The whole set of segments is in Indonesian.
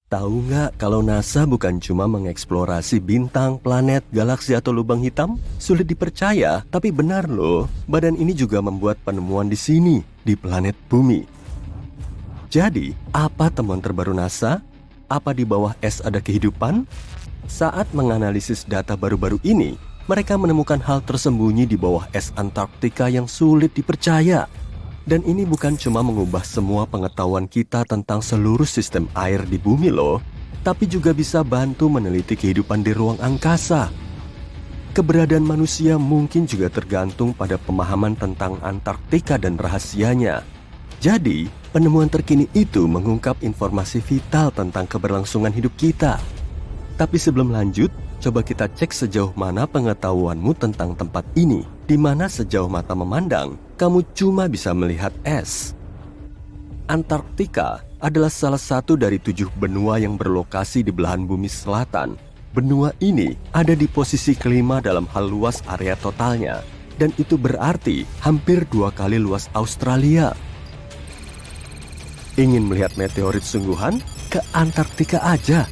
Tahu nggak kalau NASA bukan cuma mengeksplorasi bintang, planet, galaksi, atau lubang hitam? Sulit dipercaya, tapi benar loh. Badan ini juga membuat penemuan di sini, di planet Bumi. Jadi, apa temuan terbaru NASA? Apa di bawah es ada kehidupan? Saat menganalisis data baru-baru ini, mereka menemukan hal tersembunyi di bawah es Antartika yang sulit dipercaya. Dan ini bukan cuma mengubah semua pengetahuan kita tentang seluruh sistem air di bumi loh, tapi juga bisa bantu meneliti kehidupan di ruang angkasa. Keberadaan manusia mungkin juga tergantung pada pemahaman tentang Antartika dan rahasianya. Jadi, penemuan terkini itu mengungkap informasi vital tentang keberlangsungan hidup kita. Tapi sebelum lanjut, coba kita cek sejauh mana pengetahuanmu tentang tempat ini, di mana sejauh mata memandang, kamu cuma bisa melihat es. Antartika adalah salah satu dari 7 benua yang berlokasi di belahan bumi selatan. Benua ini ada di posisi kelima dalam hal luas area totalnya, dan itu berarti hampir 2 kali luas Australia. Ingin melihat meteorit sungguhan? Ke Antartika aja.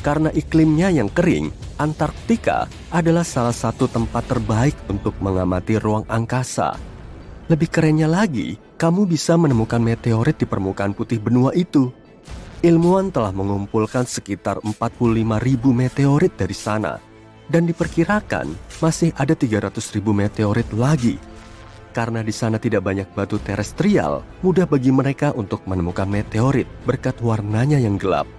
Karena iklimnya yang kering, Antartika adalah salah satu tempat terbaik untuk mengamati ruang angkasa. Lebih kerennya lagi, kamu bisa menemukan meteorit di permukaan putih benua itu. Ilmuwan telah mengumpulkan sekitar 45.000 meteorit dari sana, dan diperkirakan masih ada 300.000 meteorit lagi. Karena di sana tidak banyak batu terestrial, mudah bagi mereka untuk menemukan meteorit berkat warnanya yang gelap.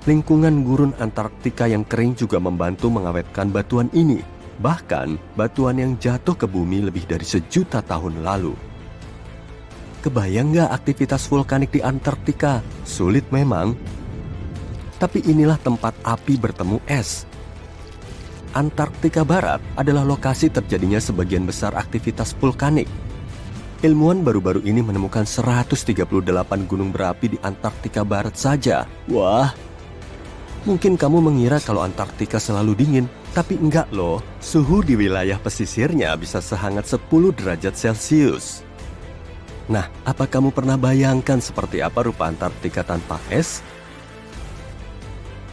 Lingkungan gurun Antartika yang kering juga membantu mengawetkan batuan ini. Bahkan, batuan yang jatuh ke bumi lebih dari 1.000.000 tahun lalu. Kebayang nggak aktivitas vulkanik di Antartika? Sulit memang. Tapi inilah tempat api bertemu es. Antartika Barat adalah lokasi terjadinya sebagian besar aktivitas vulkanik. Ilmuwan baru-baru ini menemukan 138 gunung berapi di Antartika Barat saja. Wah! Mungkin kamu mengira kalau Antartika selalu dingin, tapi enggak loh. Suhu di wilayah pesisirnya bisa sehangat 10 derajat Celcius. Nah, apa kamu pernah bayangkan seperti apa rupa Antartika tanpa es?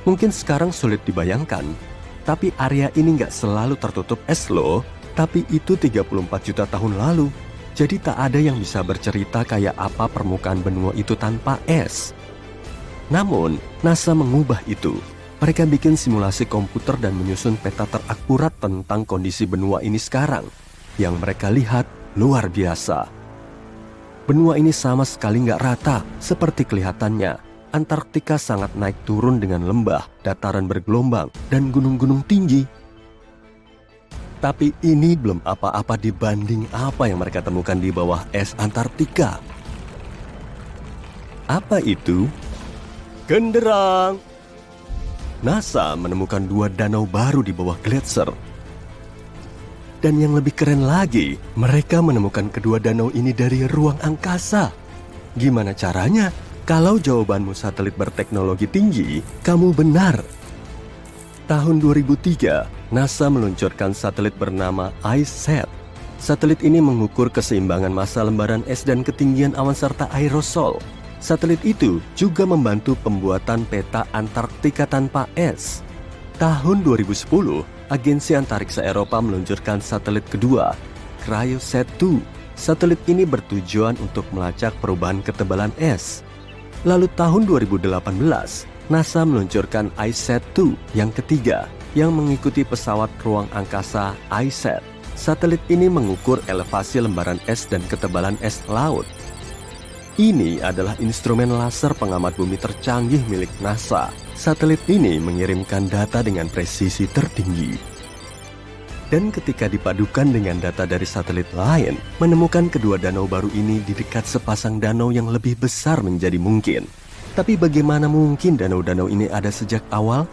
Mungkin sekarang sulit dibayangkan, tapi area ini nggak selalu tertutup es loh. Tapi itu 34 juta tahun lalu. Jadi tak ada yang bisa bercerita kayak apa permukaan benua itu tanpa es. Namun, NASA mengubah itu. Mereka bikin simulasi komputer dan menyusun peta terakurat tentang kondisi benua ini sekarang. Yang mereka lihat luar biasa. Benua ini sama sekali nggak rata, seperti kelihatannya. Antartika sangat naik turun dengan lembah, dataran bergelombang, dan gunung-gunung tinggi. Tapi ini belum apa-apa dibanding apa yang mereka temukan di bawah es Antartika. Apa itu? Genderang! NASA menemukan 2 danau baru di bawah gletser. Dan yang lebih keren lagi, mereka menemukan kedua danau ini dari ruang angkasa. Gimana caranya? Kalau jawabanmu satelit berteknologi tinggi, kamu benar. Tahun 2003, NASA meluncurkan satelit bernama ICESat. Satelit ini mengukur keseimbangan massa lembaran es dan ketinggian awan serta aerosol. Satelit itu juga membantu pembuatan peta Antartika tanpa es. Tahun 2010, Agensi Antariksa Eropa meluncurkan satelit kedua, CryoSat-2. Satelit ini bertujuan untuk melacak perubahan ketebalan es. Lalu tahun 2018, NASA meluncurkan ICESat-2 yang ketiga, yang mengikuti pesawat ruang angkasa ICESat. Satelit ini mengukur elevasi lembaran es dan ketebalan es laut. Ini adalah instrumen laser pengamat bumi tercanggih milik NASA. Satelit ini mengirimkan data dengan presisi tertinggi. Dan ketika dipadukan dengan data dari satelit lain, menemukan kedua danau baru ini di dekat sepasang danau yang lebih besar menjadi mungkin. Tapi bagaimana mungkin danau-danau ini ada sejak awal?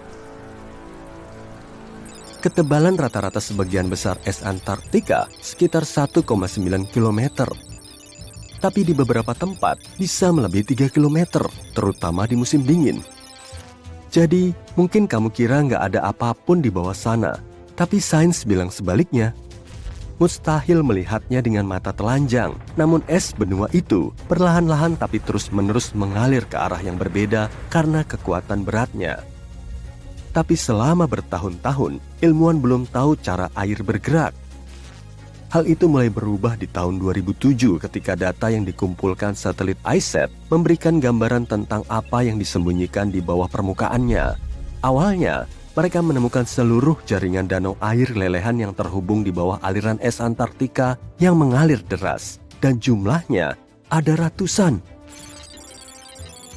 Ketebalan rata-rata sebagian besar es Antartika sekitar 1,9 km. Tapi di beberapa tempat bisa melebihi 3 km, terutama di musim dingin. Jadi, mungkin kamu kira nggak ada apapun di bawah sana, tapi sains bilang sebaliknya. Mustahil melihatnya dengan mata telanjang, namun es benua itu perlahan-lahan tapi terus-menerus mengalir ke arah yang berbeda karena kekuatan beratnya. Tapi selama bertahun-tahun, ilmuwan belum tahu cara air bergerak. Hal itu mulai berubah di tahun 2007 ketika data yang dikumpulkan satelit ICET memberikan gambaran tentang apa yang disembunyikan di bawah permukaannya. Awalnya, mereka menemukan seluruh jaringan danau air lelehan yang terhubung di bawah aliran es Antartika yang mengalir deras, dan jumlahnya ada ratusan.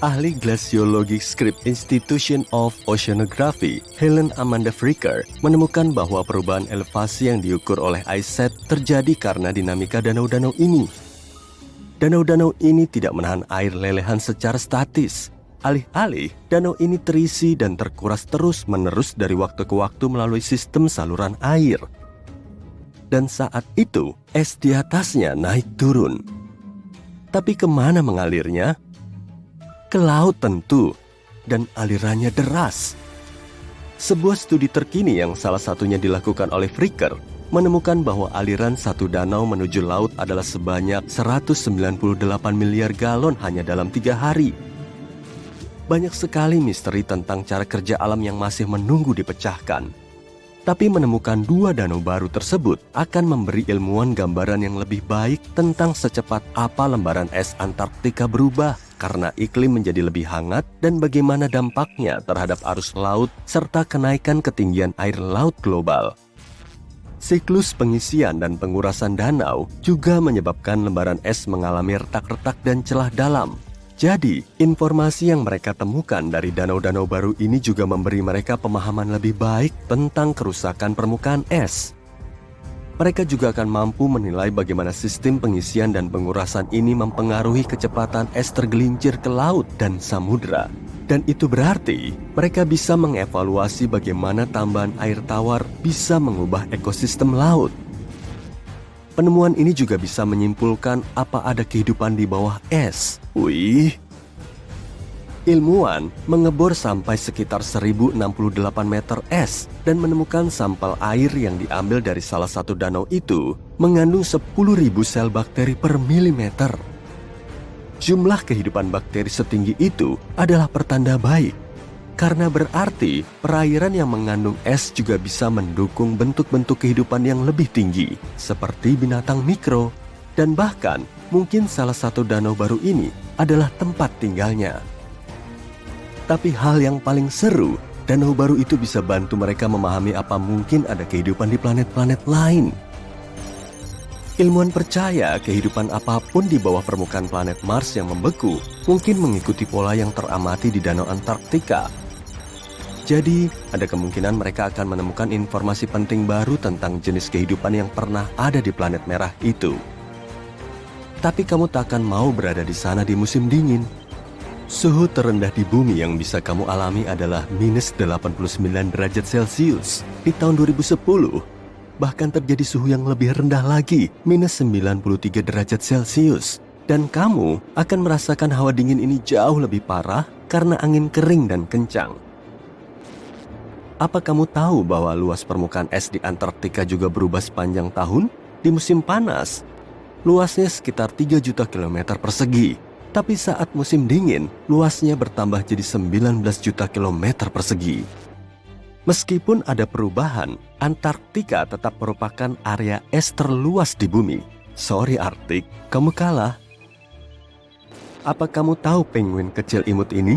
Ahli glasiologi Scripps Institution of Oceanography, Helen Amanda Fricker, menemukan bahwa perubahan elevasi yang diukur oleh ICET terjadi karena dinamika danau-danau ini. Danau-danau ini tidak menahan air lelehan secara statis. Alih-alih, danau ini terisi dan terkuras terus-menerus dari waktu ke waktu melalui sistem saluran air. Dan saat itu, es di atasnya naik turun. Tapi kemana mengalirnya? Ke laut tentu, dan alirannya deras. Sebuah studi terkini yang salah satunya dilakukan oleh Fricker menemukan bahwa aliran satu danau menuju laut adalah sebanyak 198 miliar galon hanya dalam 3 hari. Banyak sekali misteri tentang cara kerja alam yang masih menunggu dipecahkan. Tapi menemukan 2 danau baru tersebut akan memberi ilmuwan gambaran yang lebih baik tentang secepat apa lembaran es Antartika berubah karena iklim menjadi lebih hangat dan bagaimana dampaknya terhadap arus laut serta kenaikan ketinggian air laut global. Siklus pengisian dan pengurasan danau juga menyebabkan lembaran es mengalami retak-retak dan celah dalam. Jadi, informasi yang mereka temukan dari danau-danau baru ini juga memberi mereka pemahaman lebih baik tentang kerusakan permukaan es. Mereka juga akan mampu menilai bagaimana sistem pengisian dan pengurasan ini mempengaruhi kecepatan es tergelincir ke laut dan samudera. Dan itu berarti mereka bisa mengevaluasi bagaimana tambahan air tawar bisa mengubah ekosistem laut. Penemuan ini juga bisa menyimpulkan apa ada kehidupan di bawah es. Wih. Ilmuwan mengebor sampai sekitar 1068 meter es dan menemukan sampel air yang diambil dari salah satu danau itu mengandung 10.000 sel bakteri per milimeter. Jumlah kehidupan bakteri setinggi itu adalah pertanda baik. Karena berarti perairan yang mengandung es juga bisa mendukung bentuk-bentuk kehidupan yang lebih tinggi, seperti binatang mikro, dan bahkan mungkin salah satu danau baru ini adalah tempat tinggalnya. Tapi hal yang paling seru, danau baru itu bisa bantu mereka memahami apa mungkin ada kehidupan di planet-planet lain. Ilmuwan percaya kehidupan apapun di bawah permukaan planet Mars yang membeku mungkin mengikuti pola yang teramati di danau Antartika. Jadi, ada kemungkinan mereka akan menemukan informasi penting baru tentang jenis kehidupan yang pernah ada di planet merah itu. Tapi kamu tak akan mau berada di sana di musim dingin. Suhu terendah di bumi yang bisa kamu alami adalah minus 89 derajat Celcius di tahun 2010. Bahkan terjadi suhu yang lebih rendah lagi, minus 93 derajat Celcius. Dan kamu akan merasakan hawa dingin ini jauh lebih parah karena angin kering dan kencang. Apa kamu tahu bahwa luas permukaan es di Antartika juga berubah sepanjang tahun? Di musim panas, luasnya sekitar 3 juta kilometer persegi. Tapi saat musim dingin, luasnya bertambah jadi 19 juta kilometer persegi. Meskipun ada perubahan, Antartika tetap merupakan area es terluas di bumi. Sorry Arktik, kamu kalah. Apa kamu tahu penguin kecil imut ini?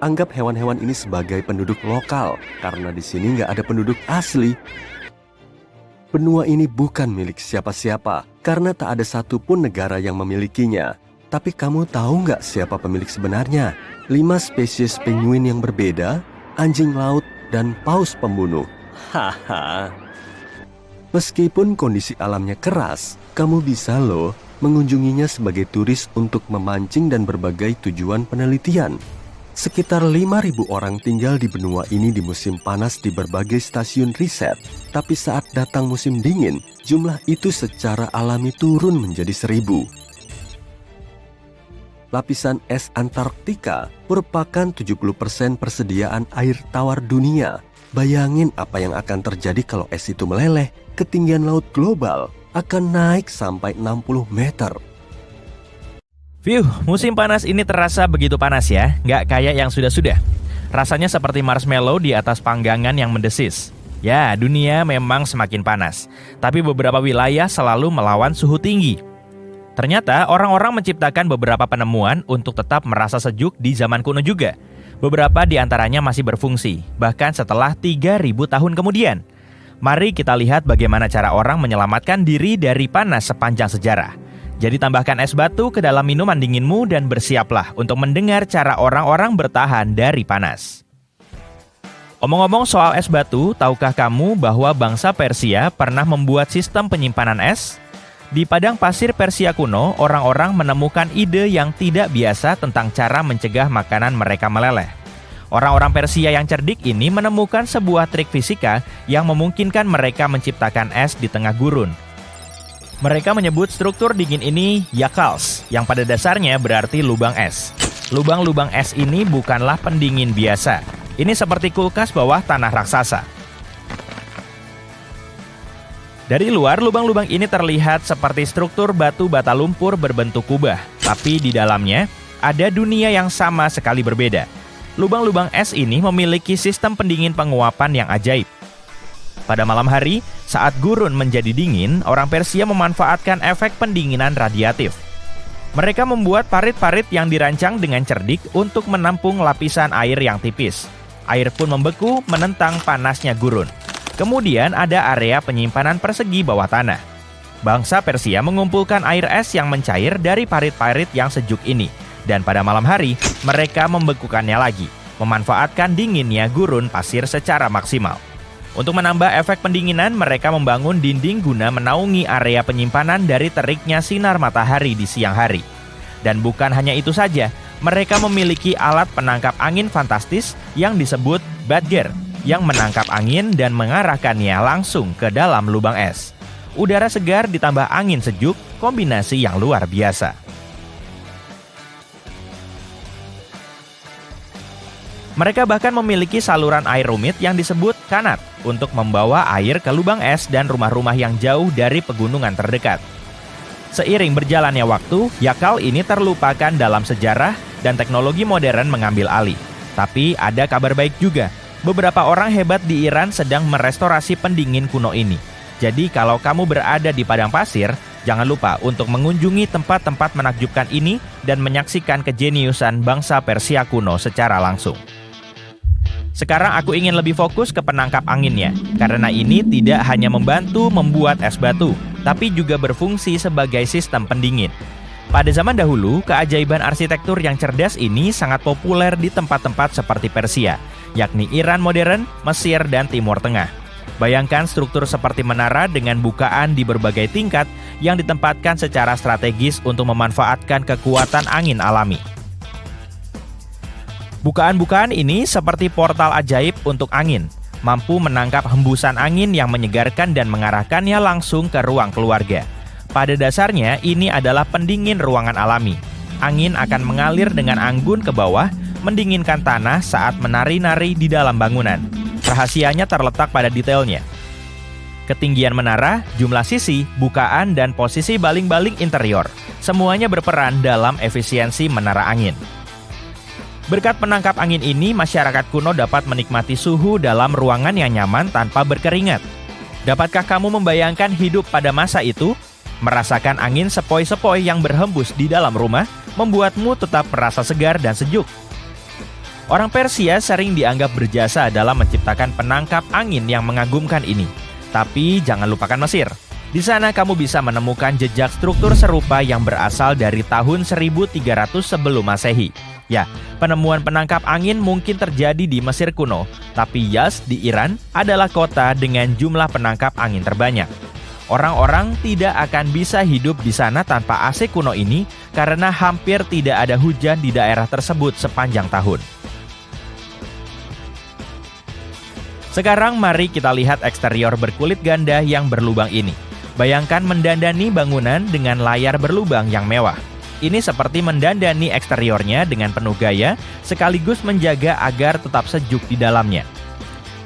Anggap hewan-hewan ini sebagai penduduk lokal, karena di sini nggak ada penduduk asli. Benua ini bukan milik siapa-siapa, karena tak ada satupun negara yang memilikinya. Tapi kamu tahu nggak siapa pemilik sebenarnya? 5 spesies penguin yang berbeda, anjing laut, dan paus pembunuh. Haha. Meskipun kondisi alamnya keras, kamu bisa loh mengunjunginya sebagai turis untuk memancing dan berbagai tujuan penelitian. Sekitar 5.000 orang tinggal di benua ini di musim panas di berbagai stasiun riset. Tapi saat datang musim dingin, jumlah itu secara alami turun menjadi 1.000. Lapisan es Antartika merupakan 70% persediaan air tawar dunia. Bayangin apa yang akan terjadi kalau es itu meleleh. Ketinggian laut global akan naik sampai 60 meter. Musim panas ini terasa begitu panas ya, nggak kayak yang sudah-sudah. Rasanya seperti marshmallow di atas panggangan yang mendesis. Ya, dunia memang semakin panas, tapi beberapa wilayah selalu melawan suhu tinggi. Ternyata orang-orang menciptakan beberapa penemuan untuk tetap merasa sejuk di zaman kuno juga. Beberapa di antaranya masih berfungsi, bahkan setelah 3.000 tahun kemudian. Mari kita lihat bagaimana cara orang menyelamatkan diri dari panas sepanjang sejarah. Jadi tambahkan es batu ke dalam minuman dinginmu dan bersiaplah untuk mendengar cara orang-orang bertahan dari panas. Omong-omong soal es batu, tahukah kamu bahwa bangsa Persia pernah membuat sistem penyimpanan es? Di padang pasir Persia kuno, orang-orang menemukan ide yang tidak biasa tentang cara mencegah makanan mereka meleleh. Orang-orang Persia yang cerdik ini menemukan sebuah trik fisika yang memungkinkan mereka menciptakan es di tengah gurun. Mereka menyebut struktur dingin ini yakals, yang pada dasarnya berarti lubang es. Lubang-lubang es ini bukanlah pendingin biasa. Ini seperti kulkas bawah tanah raksasa. Dari luar, lubang-lubang ini terlihat seperti struktur batu bata lumpur berbentuk kubah. Tapi di dalamnya, ada dunia yang sama sekali berbeda. Lubang-lubang es ini memiliki sistem pendingin penguapan yang ajaib. Pada malam hari, saat gurun menjadi dingin, orang Persia memanfaatkan efek pendinginan radiatif. Mereka membuat parit-parit yang dirancang dengan cerdik untuk menampung lapisan air yang tipis. Air pun membeku menentang panasnya gurun. Kemudian ada area penyimpanan persegi bawah tanah. Bangsa Persia mengumpulkan air es yang mencair dari parit-parit yang sejuk ini. Dan pada malam hari, mereka membekukannya lagi, memanfaatkan dinginnya gurun pasir secara maksimal. Untuk menambah efek pendinginan, mereka membangun dinding guna menaungi area penyimpanan dari teriknya sinar matahari di siang hari. Dan bukan hanya itu saja, mereka memiliki alat penangkap angin fantastis yang disebut badger, yang menangkap angin dan mengarahkannya langsung ke dalam lubang es. Udara segar ditambah angin sejuk, kombinasi yang luar biasa. Mereka bahkan memiliki saluran air rumit yang disebut kanat untuk membawa air ke lubang es dan rumah-rumah yang jauh dari pegunungan terdekat. Seiring berjalannya waktu, yakal ini terlupakan dalam sejarah dan teknologi modern mengambil alih. Tapi ada kabar baik juga. Beberapa orang hebat di Iran sedang merestorasi pendingin kuno ini. Jadi kalau kamu berada di padang pasir, jangan lupa untuk mengunjungi tempat-tempat menakjubkan ini dan menyaksikan kejeniusan bangsa Persia kuno secara langsung. Sekarang aku ingin lebih fokus ke penangkap anginnya, karena ini tidak hanya membantu membuat es batu, tapi juga berfungsi sebagai sistem pendingin. Pada zaman dahulu, keajaiban arsitektur yang cerdas ini sangat populer di tempat-tempat seperti Persia, yakni Iran modern, Mesir, dan Timur Tengah. Bayangkan struktur seperti menara dengan bukaan di berbagai tingkat yang ditempatkan secara strategis untuk memanfaatkan kekuatan angin alami. Bukaan-bukaan ini seperti portal ajaib untuk angin, mampu menangkap hembusan angin yang menyegarkan dan mengarahkannya langsung ke ruang keluarga. Pada dasarnya, ini adalah pendingin ruangan alami. Angin akan mengalir dengan anggun ke bawah, mendinginkan tanah saat menari-nari di dalam bangunan. Rahasianya terletak pada detailnya. Ketinggian menara, jumlah sisi, bukaan, dan posisi baling-baling interior. Semuanya berperan dalam efisiensi menara angin. Berkat penangkap angin ini, masyarakat kuno dapat menikmati suhu dalam ruangan yang nyaman tanpa berkeringat. Dapatkah kamu membayangkan hidup pada masa itu? Merasakan angin sepoi-sepoi yang berhembus di dalam rumah, membuatmu tetap merasa segar dan sejuk. Orang Persia sering dianggap berjasa dalam menciptakan penangkap angin yang mengagumkan ini. Tapi jangan lupakan Mesir. Di sana kamu bisa menemukan jejak struktur serupa yang berasal dari tahun 1300 sebelum Masehi. Ya, penemuan penangkap angin mungkin terjadi di Mesir kuno, tapi Yazd di Iran adalah kota dengan jumlah penangkap angin terbanyak. Orang-orang tidak akan bisa hidup di sana tanpa AC kuno ini karena hampir tidak ada hujan di daerah tersebut sepanjang tahun. Sekarang mari kita lihat eksterior berkulit ganda yang berlubang ini. Bayangkan mendandani bangunan dengan layar berlubang yang mewah. Ini seperti mendandani eksteriornya dengan penuh gaya, sekaligus menjaga agar tetap sejuk di dalamnya.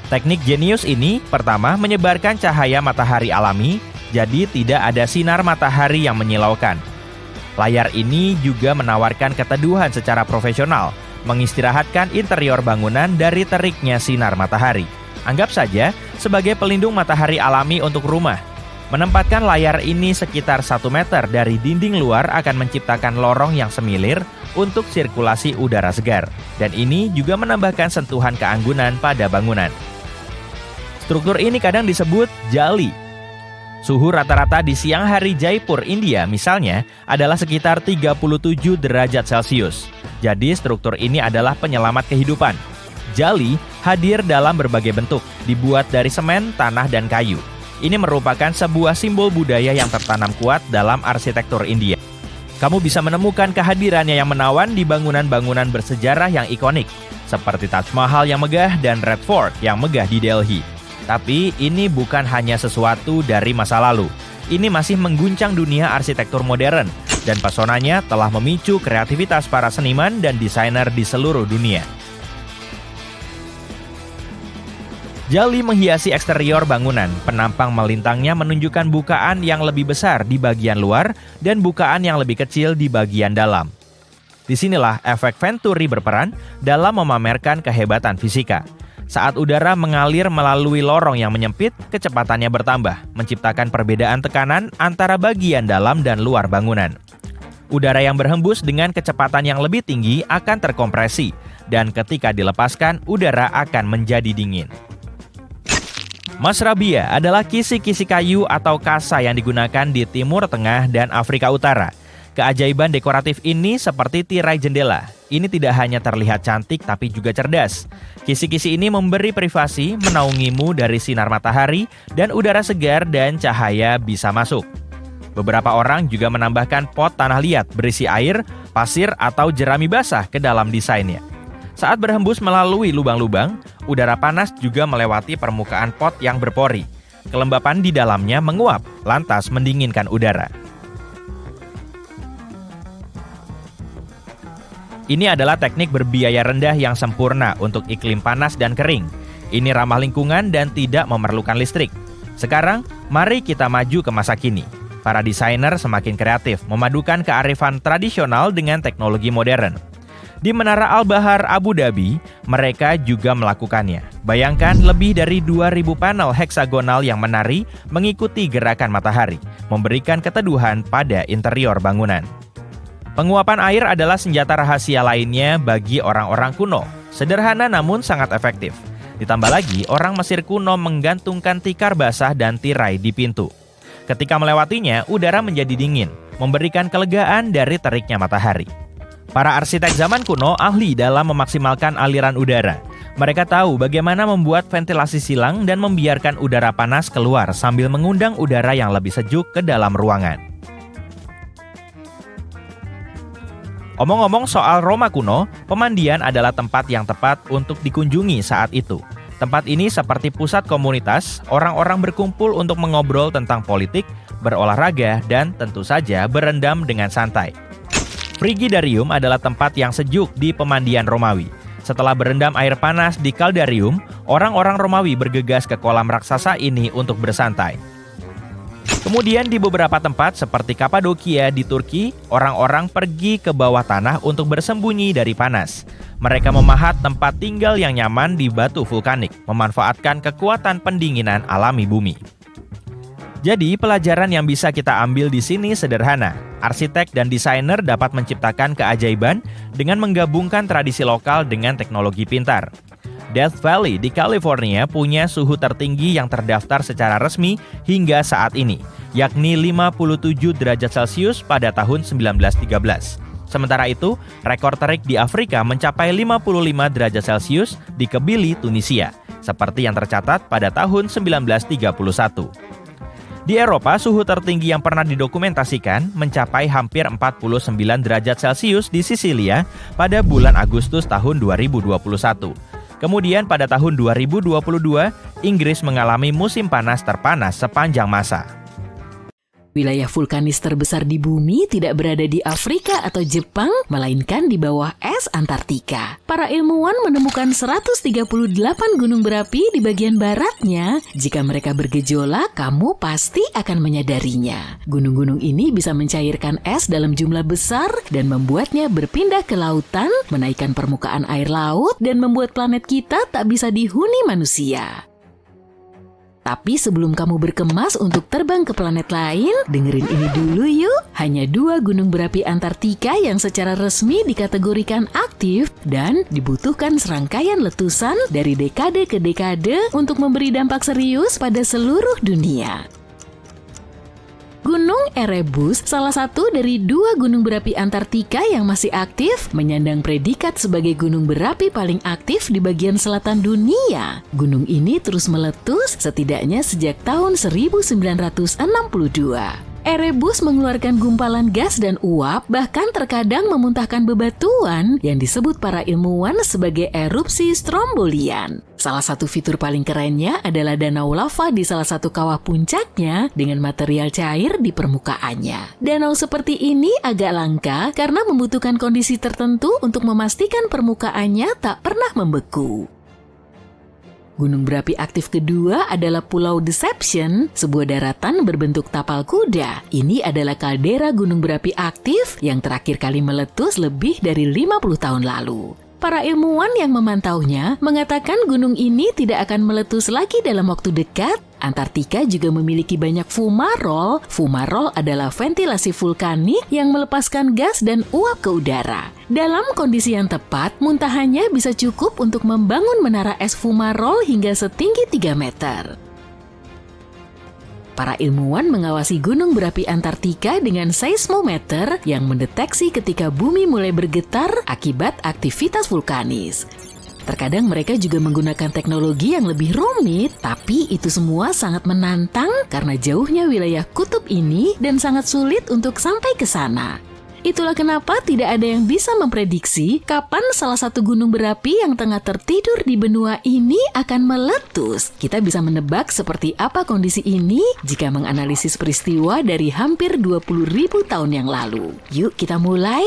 Teknik jenius ini, pertama, menyebarkan cahaya matahari alami, jadi tidak ada sinar matahari yang menyilaukan. Layar ini juga menawarkan keteduhan secara profesional, mengistirahatkan interior bangunan dari teriknya sinar matahari. Anggap saja sebagai pelindung matahari alami untuk rumah. Menempatkan layar ini sekitar 1 meter dari dinding luar akan menciptakan lorong yang semilir untuk sirkulasi udara segar. Dan ini juga menambahkan sentuhan keanggunan pada bangunan. Struktur ini kadang disebut jali. Suhu rata-rata di siang hari Jaipur, India misalnya adalah sekitar 37 derajat Celcius. Jadi struktur ini adalah penyelamat kehidupan. Jali hadir dalam berbagai bentuk, dibuat dari semen, tanah, dan kayu. Ini merupakan sebuah simbol budaya yang tertanam kuat dalam arsitektur India. Kamu bisa menemukan kehadirannya yang menawan di bangunan-bangunan bersejarah yang ikonik, seperti Taj Mahal yang megah dan Red Fort yang megah di Delhi. Tapi ini bukan hanya sesuatu dari masa lalu. Ini masih mengguncang dunia arsitektur modern, dan pesonanya telah memicu kreativitas para seniman dan desainer di seluruh dunia. Jali menghiasi eksterior bangunan. Penampang melintangnya menunjukkan bukaan yang lebih besar di bagian luar dan bukaan yang lebih kecil di bagian dalam. Disinilah efek Venturi berperan dalam memamerkan kehebatan fisika. Saat udara mengalir melalui lorong yang menyempit, kecepatannya bertambah, menciptakan perbedaan tekanan antara bagian dalam dan luar bangunan. Udara yang berhembus dengan kecepatan yang lebih tinggi akan terkompresi, dan ketika dilepaskan, udara akan menjadi dingin. Masrabia adalah kisi-kisi kayu atau kasa yang digunakan di Timur Tengah dan Afrika Utara. Keajaiban dekoratif ini seperti tirai jendela. Ini tidak hanya terlihat cantik tapi juga cerdas. Kisi-kisi ini memberi privasi, menaungimu dari sinar matahari dan udara segar dan cahaya bisa masuk. Beberapa orang juga menambahkan pot tanah liat berisi air, pasir, atau jerami basah ke dalam desainnya. Saat berhembus melalui lubang-lubang, udara panas juga melewati permukaan pot yang berpori. Kelembapan di dalamnya menguap, lantas mendinginkan udara. Ini adalah teknik berbiaya rendah yang sempurna untuk iklim panas dan kering. Ini ramah lingkungan dan tidak memerlukan listrik. Sekarang, mari kita maju ke masa kini. Para desainer semakin kreatif, memadukan kearifan tradisional dengan teknologi modern. Di Menara Al-Bahar Abu Dhabi, mereka juga melakukannya. Bayangkan lebih dari 2.000 panel heksagonal yang menari mengikuti gerakan matahari, memberikan keteduhan pada interior bangunan. Penguapan air adalah senjata rahasia lainnya bagi orang-orang kuno. Sederhana namun sangat efektif. Ditambah lagi, orang Mesir kuno menggantungkan tikar basah dan tirai di pintu. Ketika melewatinya, udara menjadi dingin, memberikan kelegaan dari teriknya matahari. Para arsitek zaman kuno ahli dalam memaksimalkan aliran udara. Mereka tahu bagaimana membuat ventilasi silang dan membiarkan udara panas keluar sambil mengundang udara yang lebih sejuk ke dalam ruangan. Omong-omong soal Roma kuno, pemandian adalah tempat yang tepat untuk dikunjungi saat itu. Tempat ini seperti pusat komunitas, orang-orang berkumpul untuk mengobrol tentang politik, berolahraga, dan tentu saja berendam dengan santai. Frigidarium adalah tempat yang sejuk di pemandian Romawi. Setelah berendam air panas di Caldarium, orang-orang Romawi bergegas ke kolam raksasa ini untuk bersantai. Kemudian di beberapa tempat seperti Kapadokia di Turki, orang-orang pergi ke bawah tanah untuk bersembunyi dari panas. Mereka memahat tempat tinggal yang nyaman di batu vulkanik, memanfaatkan kekuatan pendinginan alami bumi. Jadi, pelajaran yang bisa kita ambil di sini sederhana. Arsitek dan desainer dapat menciptakan keajaiban dengan menggabungkan tradisi lokal dengan teknologi pintar. Death Valley di California punya suhu tertinggi yang terdaftar secara resmi hingga saat ini, yakni 57 derajat Celcius pada tahun 1913. Sementara itu, rekor terik di Afrika mencapai 55 derajat Celcius di Kebili, Tunisia, seperti yang tercatat pada tahun 1931. Di Eropa, suhu tertinggi yang pernah didokumentasikan mencapai hampir 49 derajat Celcius di Sisilia pada bulan Agustus tahun 2021. Kemudian pada tahun 2022, Inggris mengalami musim panas terpanas sepanjang masa. Wilayah vulkanis terbesar di bumi tidak berada di Afrika atau Jepang, melainkan di bawah es Antartika. Para ilmuwan menemukan 138 gunung berapi di bagian baratnya. Jika mereka bergejolak, kamu pasti akan menyadarinya. Gunung-gunung ini bisa mencairkan es dalam jumlah besar dan membuatnya berpindah ke lautan, menaikkan permukaan air laut, dan membuat planet kita tak bisa dihuni manusia. Tapi sebelum kamu berkemas untuk terbang ke planet lain, dengerin ini dulu yuk. Hanya 2 gunung berapi Antartika yang secara resmi dikategorikan aktif dan dibutuhkan serangkaian letusan dari dekade ke dekade untuk memberi dampak serius pada seluruh dunia. Gunung Erebus, salah satu dari 2 gunung berapi Antartika yang masih aktif, menyandang predikat sebagai gunung berapi paling aktif di bagian selatan dunia. Gunung ini terus meletus setidaknya sejak tahun 1962. Erebus mengeluarkan gumpalan gas dan uap, bahkan terkadang memuntahkan bebatuan yang disebut para ilmuwan sebagai erupsi strombolian. Salah satu fitur paling kerennya adalah danau lava di salah satu kawah puncaknya dengan material cair di permukaannya. Danau seperti ini agak langka karena membutuhkan kondisi tertentu untuk memastikan permukaannya tak pernah membeku. Gunung berapi aktif kedua adalah Pulau Deception, sebuah daratan berbentuk tapal kuda. Ini adalah kaldera gunung berapi aktif yang terakhir kali meletus lebih dari 50 tahun lalu. Para ilmuwan yang memantaunya mengatakan gunung ini tidak akan meletus lagi dalam waktu dekat. Antartika juga memiliki banyak fumarol. Fumarol adalah ventilasi vulkanik yang melepaskan gas dan uap ke udara. Dalam kondisi yang tepat, muntahannya bisa cukup untuk membangun menara es fumarol hingga setinggi 3 meter. Para ilmuwan mengawasi gunung berapi Antartika dengan seismometer yang mendeteksi ketika bumi mulai bergetar akibat aktivitas vulkanis. Terkadang mereka juga menggunakan teknologi yang lebih rumit, tapi itu semua sangat menantang karena jauhnya wilayah kutub ini dan sangat sulit untuk sampai ke sana. Itulah kenapa tidak ada yang bisa memprediksi kapan salah satu gunung berapi yang tengah tertidur di benua ini akan meletus. Kita bisa menebak seperti apa kondisi ini jika menganalisis peristiwa dari hampir 20.000 tahun yang lalu. Yuk kita mulai.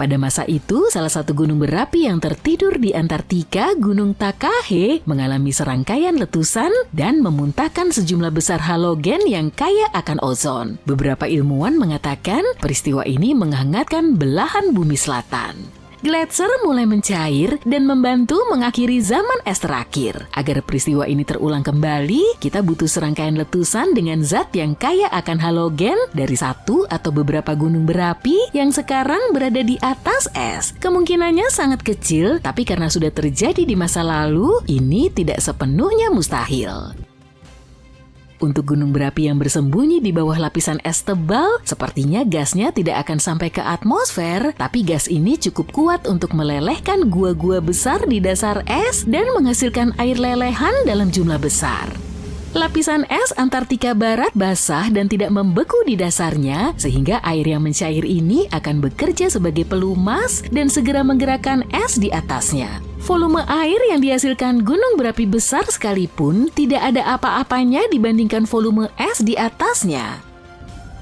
Pada masa itu, salah satu gunung berapi yang tertidur di Antartika, Gunung Takahe, mengalami serangkaian letusan dan memuntahkan sejumlah besar halogen yang kaya akan ozon. Beberapa ilmuwan mengatakan peristiwa ini menghangatkan belahan bumi selatan. Gletser mulai mencair dan membantu mengakhiri zaman es terakhir. Agar peristiwa ini terulang kembali, kita butuh serangkaian letusan dengan zat yang kaya akan halogen dari satu atau beberapa gunung berapi yang sekarang berada di atas es. Kemungkinannya sangat kecil, tapi karena sudah terjadi di masa lalu, ini tidak sepenuhnya mustahil. Untuk gunung berapi yang bersembunyi di bawah lapisan es tebal, sepertinya gasnya tidak akan sampai ke atmosfer, tapi gas ini cukup kuat untuk melelehkan gua-gua besar di dasar es dan menghasilkan air lelehan dalam jumlah besar. Lapisan es Antartika Barat basah dan tidak membeku di dasarnya, sehingga air yang mencair ini akan bekerja sebagai pelumas dan segera menggerakkan es di atasnya. Volume air yang dihasilkan gunung berapi besar sekalipun tidak ada apa-apanya dibandingkan volume es di atasnya.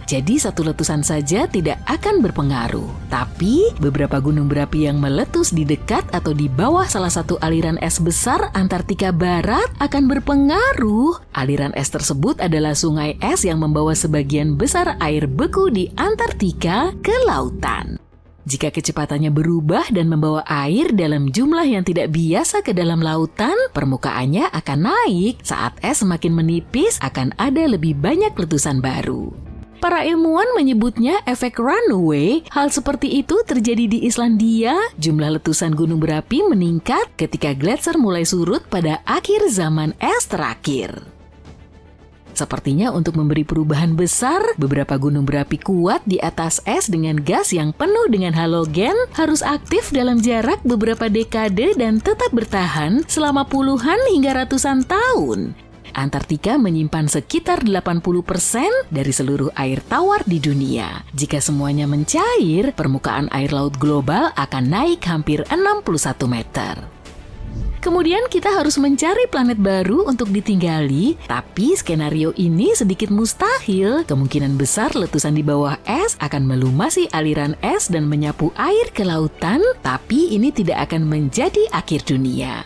Jadi satu letusan saja tidak akan berpengaruh. Tapi beberapa gunung berapi yang meletus di dekat atau di bawah salah satu aliran es besar Antartika Barat akan berpengaruh. Aliran es tersebut adalah sungai es yang membawa sebagian besar air beku di Antartika ke lautan. Jika kecepatannya berubah dan membawa air dalam jumlah yang tidak biasa ke dalam lautan, permukaannya akan naik. Saat es semakin menipis, akan ada lebih banyak letusan baru. Para ilmuwan menyebutnya efek runaway. Hal seperti itu terjadi di Islandia. Jumlah letusan gunung berapi meningkat ketika gletser mulai surut pada akhir zaman es terakhir. Sepertinya untuk memberi perubahan besar, beberapa gunung berapi kuat di atas es dengan gas yang penuh dengan halogen harus aktif dalam jarak beberapa dekade dan tetap bertahan selama puluhan hingga ratusan tahun. Antartika menyimpan sekitar 80% dari seluruh air tawar di dunia. Jika semuanya mencair, permukaan air laut global akan naik hampir 61 meter. Kemudian kita harus mencari planet baru untuk ditinggali, tapi skenario ini sedikit mustahil. Kemungkinan besar letusan di bawah es akan melumasi aliran es dan menyapu air ke lautan, tapi ini tidak akan menjadi akhir dunia.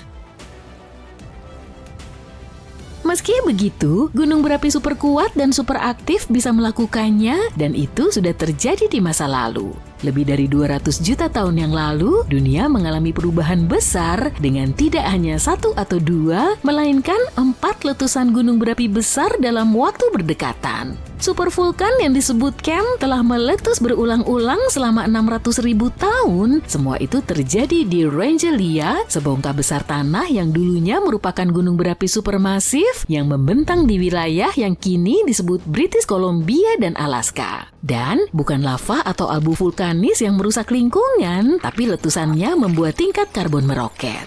Meski begitu, gunung berapi super kuat dan super aktif bisa melakukannya, dan itu sudah terjadi di masa lalu. Lebih dari 200 juta tahun yang lalu, dunia mengalami perubahan besar dengan tidak hanya 1 atau 2, melainkan 4 letusan gunung berapi besar dalam waktu berdekatan. Supervulkan yang disebut Kem telah meletus berulang-ulang selama 600.000 tahun. Semua itu terjadi di Rangelia, sebongkah besar tanah yang dulunya merupakan gunung berapi supermasif yang membentang di wilayah yang kini disebut British Columbia dan Alaska. Dan bukan lava atau abu vulkanis yang merusak lingkungan, tapi letusannya membuat tingkat karbon meroket.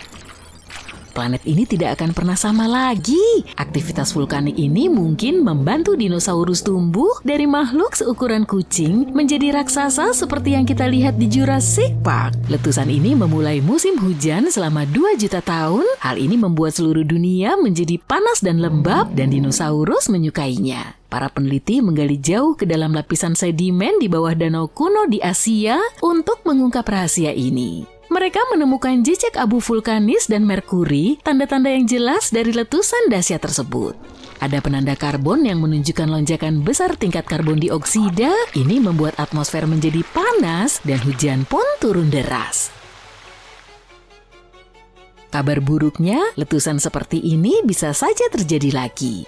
Planet ini tidak akan pernah sama lagi. Aktivitas vulkanik ini mungkin membantu dinosaurus tumbuh dari makhluk seukuran kucing menjadi raksasa seperti yang kita lihat di Jurassic Park. Letusan ini memulai musim hujan selama 2 juta tahun. Hal ini membuat seluruh dunia menjadi panas dan lembab dan dinosaurus menyukainya. Para peneliti menggali jauh ke dalam lapisan sedimen di bawah danau kuno di Asia untuk mengungkap rahasia ini. Mereka menemukan jejak abu vulkanis dan merkuri, tanda-tanda yang jelas dari letusan dahsyat tersebut. Ada penanda karbon yang menunjukkan lonjakan besar tingkat karbon dioksida. Ini membuat atmosfer menjadi panas dan hujan pun turun deras. Kabar buruknya, letusan seperti ini bisa saja terjadi lagi.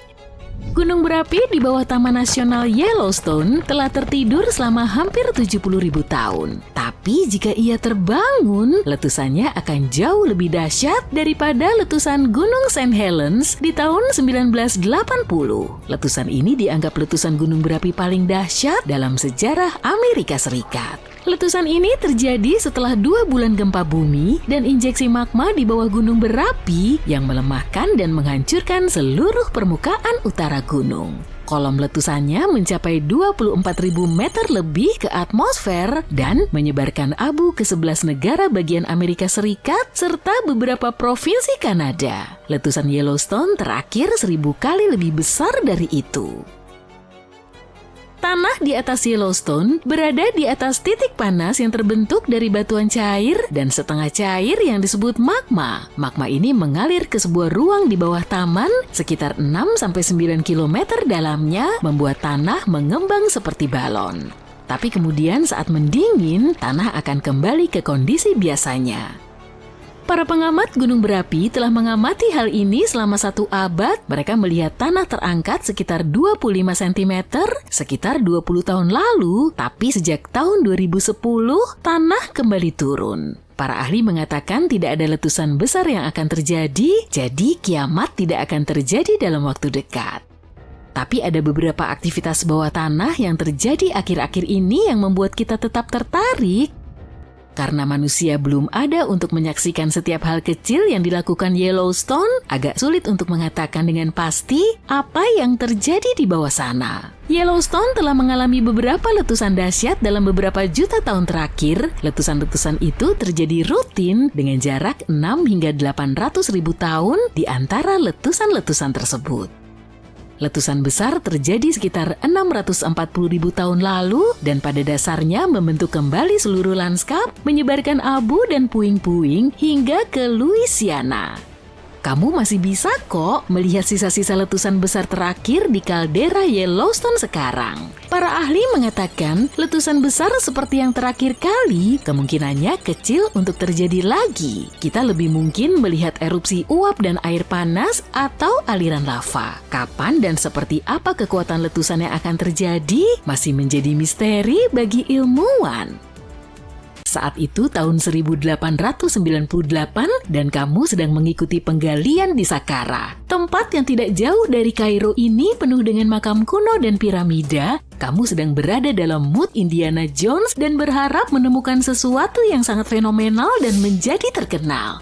Gunung berapi di bawah Taman Nasional Yellowstone telah tertidur selama hampir 70.000 tahun. Tapi jika ia terbangun, letusannya akan jauh lebih dahsyat daripada letusan Gunung St. Helens di tahun 1980. Letusan ini dianggap letusan gunung berapi paling dahsyat dalam sejarah Amerika Serikat. Letusan ini terjadi setelah 2 bulan gempa bumi dan injeksi magma di bawah gunung berapi yang melemahkan dan menghancurkan seluruh permukaan utara gunung. Kolom letusannya mencapai 24.000 meter lebih ke atmosfer dan menyebarkan abu ke 11 negara bagian Amerika Serikat serta beberapa provinsi Kanada. Letusan Yellowstone terakhir 1000 kali lebih besar dari itu. Tanah di atas Yellowstone berada di atas titik panas yang terbentuk dari batuan cair dan setengah cair yang disebut magma. Magma ini mengalir ke sebuah ruang di bawah taman sekitar 6-9 km dalamnya, membuat tanah mengembang seperti balon. Tapi kemudian saat mendingin, tanah akan kembali ke kondisi biasanya. Para pengamat gunung berapi telah mengamati hal ini selama 1 abad. Mereka melihat tanah terangkat sekitar 25 cm sekitar 20 tahun lalu, tapi sejak tahun 2010 tanah kembali turun. Para ahli mengatakan tidak ada letusan besar yang akan terjadi, jadi kiamat tidak akan terjadi dalam waktu dekat. Tapi ada beberapa aktivitas bawah tanah yang terjadi akhir-akhir ini yang membuat kita tetap tertarik. Karena manusia belum ada untuk menyaksikan setiap hal kecil yang dilakukan Yellowstone, agak sulit untuk mengatakan dengan pasti apa yang terjadi di bawah sana. Yellowstone telah mengalami beberapa letusan dahsyat dalam beberapa juta tahun terakhir. Letusan-letusan itu terjadi rutin dengan jarak 6 hingga 800.000 tahun di antara letusan-letusan tersebut. Letusan besar terjadi sekitar 640.000 tahun lalu dan pada dasarnya membentuk kembali seluruh lanskap, menyebarkan abu dan puing-puing hingga ke Louisiana. Kamu masih bisa kok melihat sisa-sisa letusan besar terakhir di kaldera Yellowstone sekarang. Para ahli mengatakan letusan besar seperti yang terakhir kali kemungkinannya kecil untuk terjadi lagi. Kita lebih mungkin melihat erupsi uap dan air panas atau aliran lava. Kapan dan seperti apa kekuatan letusan yang akan terjadi masih menjadi misteri bagi ilmuwan. Saat itu tahun 1898 dan kamu sedang mengikuti penggalian di Saqqara. Tempat yang tidak jauh dari Kairo ini penuh dengan makam kuno dan piramida. Kamu sedang berada dalam mood Indiana Jones dan berharap menemukan sesuatu yang sangat fenomenal dan menjadi terkenal.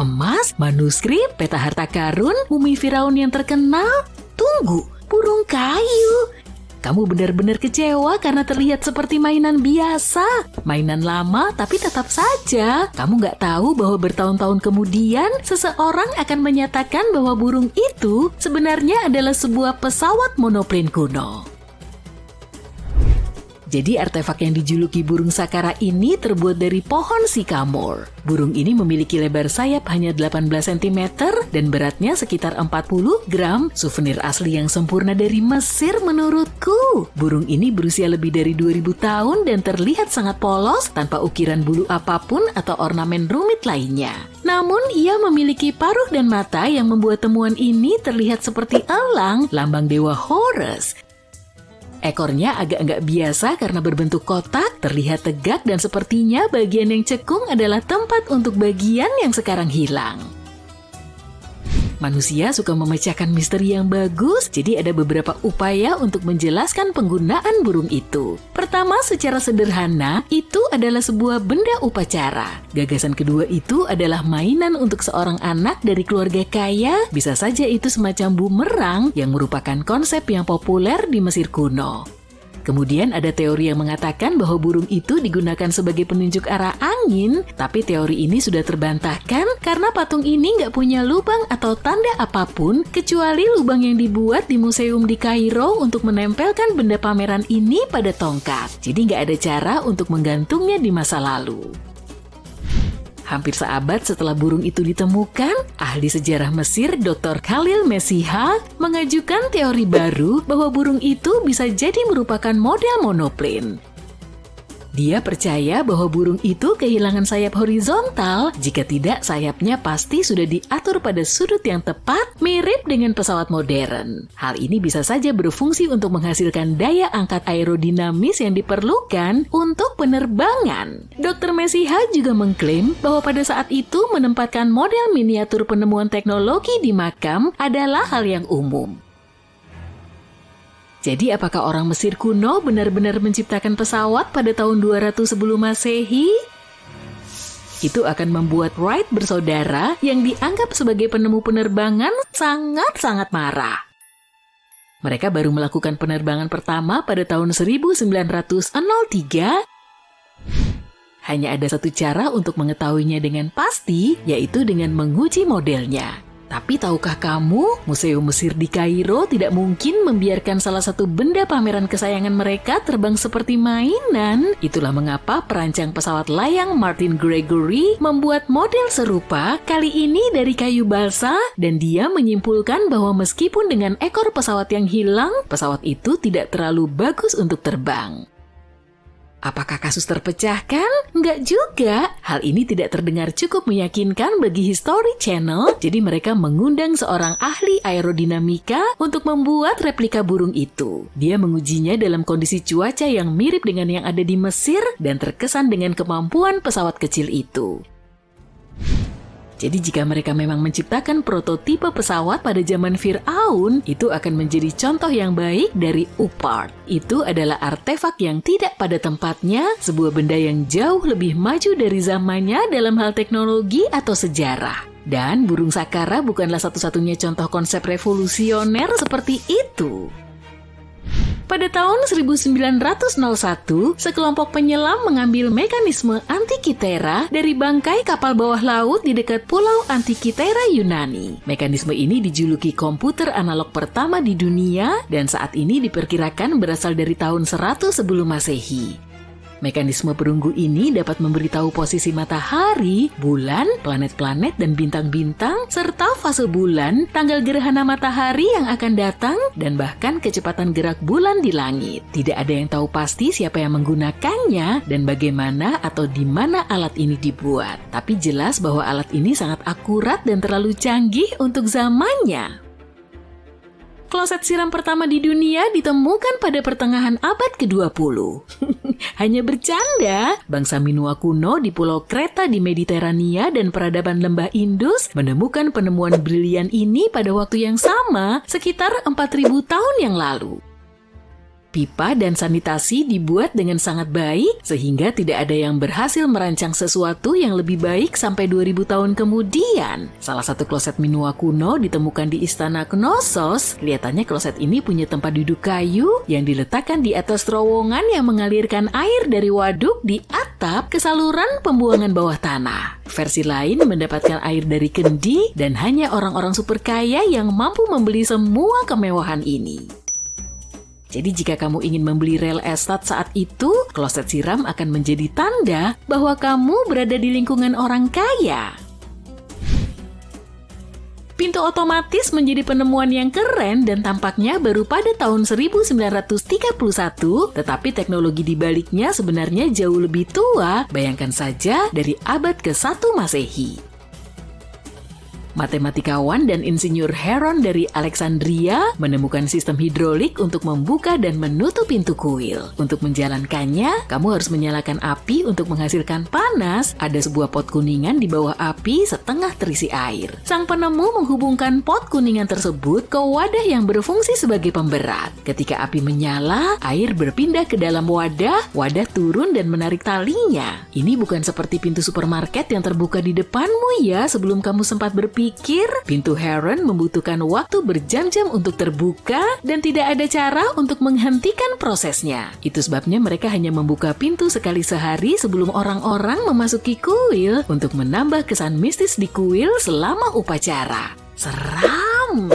Emas, manuskrip, peta harta karun, mumi Firaun yang terkenal. Tunggu, burung kayu. Kamu benar-benar kecewa karena terlihat seperti mainan biasa. Mainan lama tapi tetap saja. Kamu nggak tahu bahwa bertahun-tahun kemudian seseorang akan menyatakan bahwa burung itu sebenarnya adalah sebuah pesawat monoplane kuno. Jadi artefak yang dijuluki burung Sakara ini terbuat dari pohon sycamore. Burung ini memiliki lebar sayap hanya 18 cm dan beratnya sekitar 40 gram, souvenir asli yang sempurna dari Mesir menurutku. Burung ini berusia lebih dari 2000 tahun dan terlihat sangat polos tanpa ukiran bulu apapun atau ornamen rumit lainnya. Namun ia memiliki paruh dan mata yang membuat temuan ini terlihat seperti elang, lambang dewa Horus. Ekornya agak nggak biasa karena berbentuk kotak, terlihat tegak dan sepertinya bagian yang cekung adalah tempat untuk bagian yang sekarang hilang. Manusia suka memecahkan misteri yang bagus, jadi ada beberapa upaya untuk menjelaskan penggunaan burung itu. Pertama, secara sederhana, itu adalah sebuah benda upacara. Gagasan kedua itu adalah mainan untuk seorang anak dari keluarga kaya, bisa saja itu semacam bumerang yang merupakan konsep yang populer di Mesir kuno. Kemudian ada teori yang mengatakan bahwa burung itu digunakan sebagai penunjuk arah angin, tapi teori ini sudah terbantahkan karena patung ini nggak punya lubang atau tanda apapun kecuali lubang yang dibuat di museum di Kairo untuk menempelkan benda pameran ini pada tongkat. Jadi nggak ada cara untuk menggantungnya di masa lalu. Hampir seabad setelah burung itu ditemukan, ahli sejarah Mesir Dr. Khalil Mesihah mengajukan teori baru bahwa burung itu bisa jadi merupakan model monoplane. Dia percaya bahwa burung itu kehilangan sayap horizontal, jika tidak sayapnya pasti sudah diatur pada sudut yang tepat, mirip dengan pesawat modern. Hal ini bisa saja berfungsi untuk menghasilkan daya angkat aerodinamis yang diperlukan untuk penerbangan. Dr. Mesihah juga mengklaim bahwa pada saat itu menempatkan model miniatur penemuan teknologi di makam adalah hal yang umum. Jadi apakah orang Mesir kuno benar-benar menciptakan pesawat pada tahun 200 sebelum Masehi? Itu akan membuat Wright bersaudara yang dianggap sebagai penemu penerbangan sangat-sangat marah. Mereka baru melakukan penerbangan pertama pada tahun 1903. Hanya ada satu cara untuk mengetahuinya dengan pasti, yaitu dengan menguji modelnya. Tapi tahukah kamu, Museum Mesir di Kairo tidak mungkin membiarkan salah satu benda pameran kesayangan mereka terbang seperti mainan. Itulah mengapa perancang pesawat layang Martin Gregory membuat model serupa, kali ini dari kayu balsa, dan dia menyimpulkan bahwa meskipun dengan ekor pesawat yang hilang, pesawat itu tidak terlalu bagus untuk terbang. Apakah kasus terpecahkan? Enggak juga. Hal ini tidak terdengar cukup meyakinkan bagi History Channel, jadi mereka mengundang seorang ahli aerodinamika untuk membuat replika burung itu. Dia mengujinya dalam kondisi cuaca yang mirip dengan yang ada di Mesir dan terkesan dengan kemampuan pesawat kecil itu. Jadi jika mereka memang menciptakan prototipe pesawat pada zaman Fir'aun, itu akan menjadi contoh yang baik dari UPART. Itu adalah artefak yang tidak pada tempatnya, sebuah benda yang jauh lebih maju dari zamannya dalam hal teknologi atau sejarah. Dan burung Sakara bukanlah satu-satunya contoh konsep revolusioner seperti itu. Pada tahun 1901, sekelompok penyelam mengambil mekanisme Antikythera dari bangkai kapal bawah laut di dekat pulau Antikythera Yunani. Mekanisme ini dijuluki komputer analog pertama di dunia dan saat ini diperkirakan berasal dari tahun 100 sebelum Masehi. Mekanisme perunggu ini dapat memberitahu posisi matahari, bulan, planet-planet, dan bintang-bintang, serta fase bulan, tanggal gerhana matahari yang akan datang, dan bahkan kecepatan gerak bulan di langit. Tidak ada yang tahu pasti siapa yang menggunakannya dan bagaimana atau di mana alat ini dibuat. Tapi jelas bahwa alat ini sangat akurat dan terlalu canggih untuk zamannya. Kloset siram pertama di dunia ditemukan pada pertengahan abad ke-20. Hanya bercanda, bangsa Minua kuno di Pulau Kreta di Mediterania dan peradaban lembah Indus menemukan penemuan brilian ini pada waktu yang sama, sekitar 4.000 tahun yang lalu. Pipa dan sanitasi dibuat dengan sangat baik sehingga tidak ada yang berhasil merancang sesuatu yang lebih baik sampai 2000 tahun kemudian. Salah satu kloset minua kuno ditemukan di Istana Knossos. Kelihatannya kloset ini punya tempat duduk kayu yang diletakkan di atas terowongan yang mengalirkan air dari waduk di atap ke saluran pembuangan bawah tanah. Versi lain mendapatkan air dari kendi dan hanya orang-orang super kaya yang mampu membeli semua kemewahan ini. Jadi jika kamu ingin membeli real estate saat itu, kloset siram akan menjadi tanda bahwa kamu berada di lingkungan orang kaya. Pintu otomatis menjadi penemuan yang keren dan tampaknya baru pada tahun 1931, tetapi teknologi di baliknya sebenarnya jauh lebih tua, bayangkan saja dari abad ke-1 Masehi. Matematikawan dan insinyur Heron dari Alexandria menemukan sistem hidrolik untuk membuka dan menutup pintu kuil. Untuk menjalankannya, kamu harus menyalakan api untuk menghasilkan panas. Ada sebuah pot kuningan di bawah api setengah terisi air. Sang penemu menghubungkan pot kuningan tersebut ke wadah yang berfungsi sebagai pemberat. Ketika api menyala, air berpindah ke dalam wadah, wadah turun dan menarik talinya. Ini bukan seperti pintu supermarket yang terbuka di depanmu ya sebelum kamu sempat berpikir. Pintu Heron membutuhkan waktu berjam-jam untuk terbuka dan tidak ada cara untuk menghentikan prosesnya. Itu sebabnya mereka hanya membuka pintu sekali sehari sebelum orang-orang memasuki kuil untuk menambah kesan mistis di kuil selama upacara. Seram!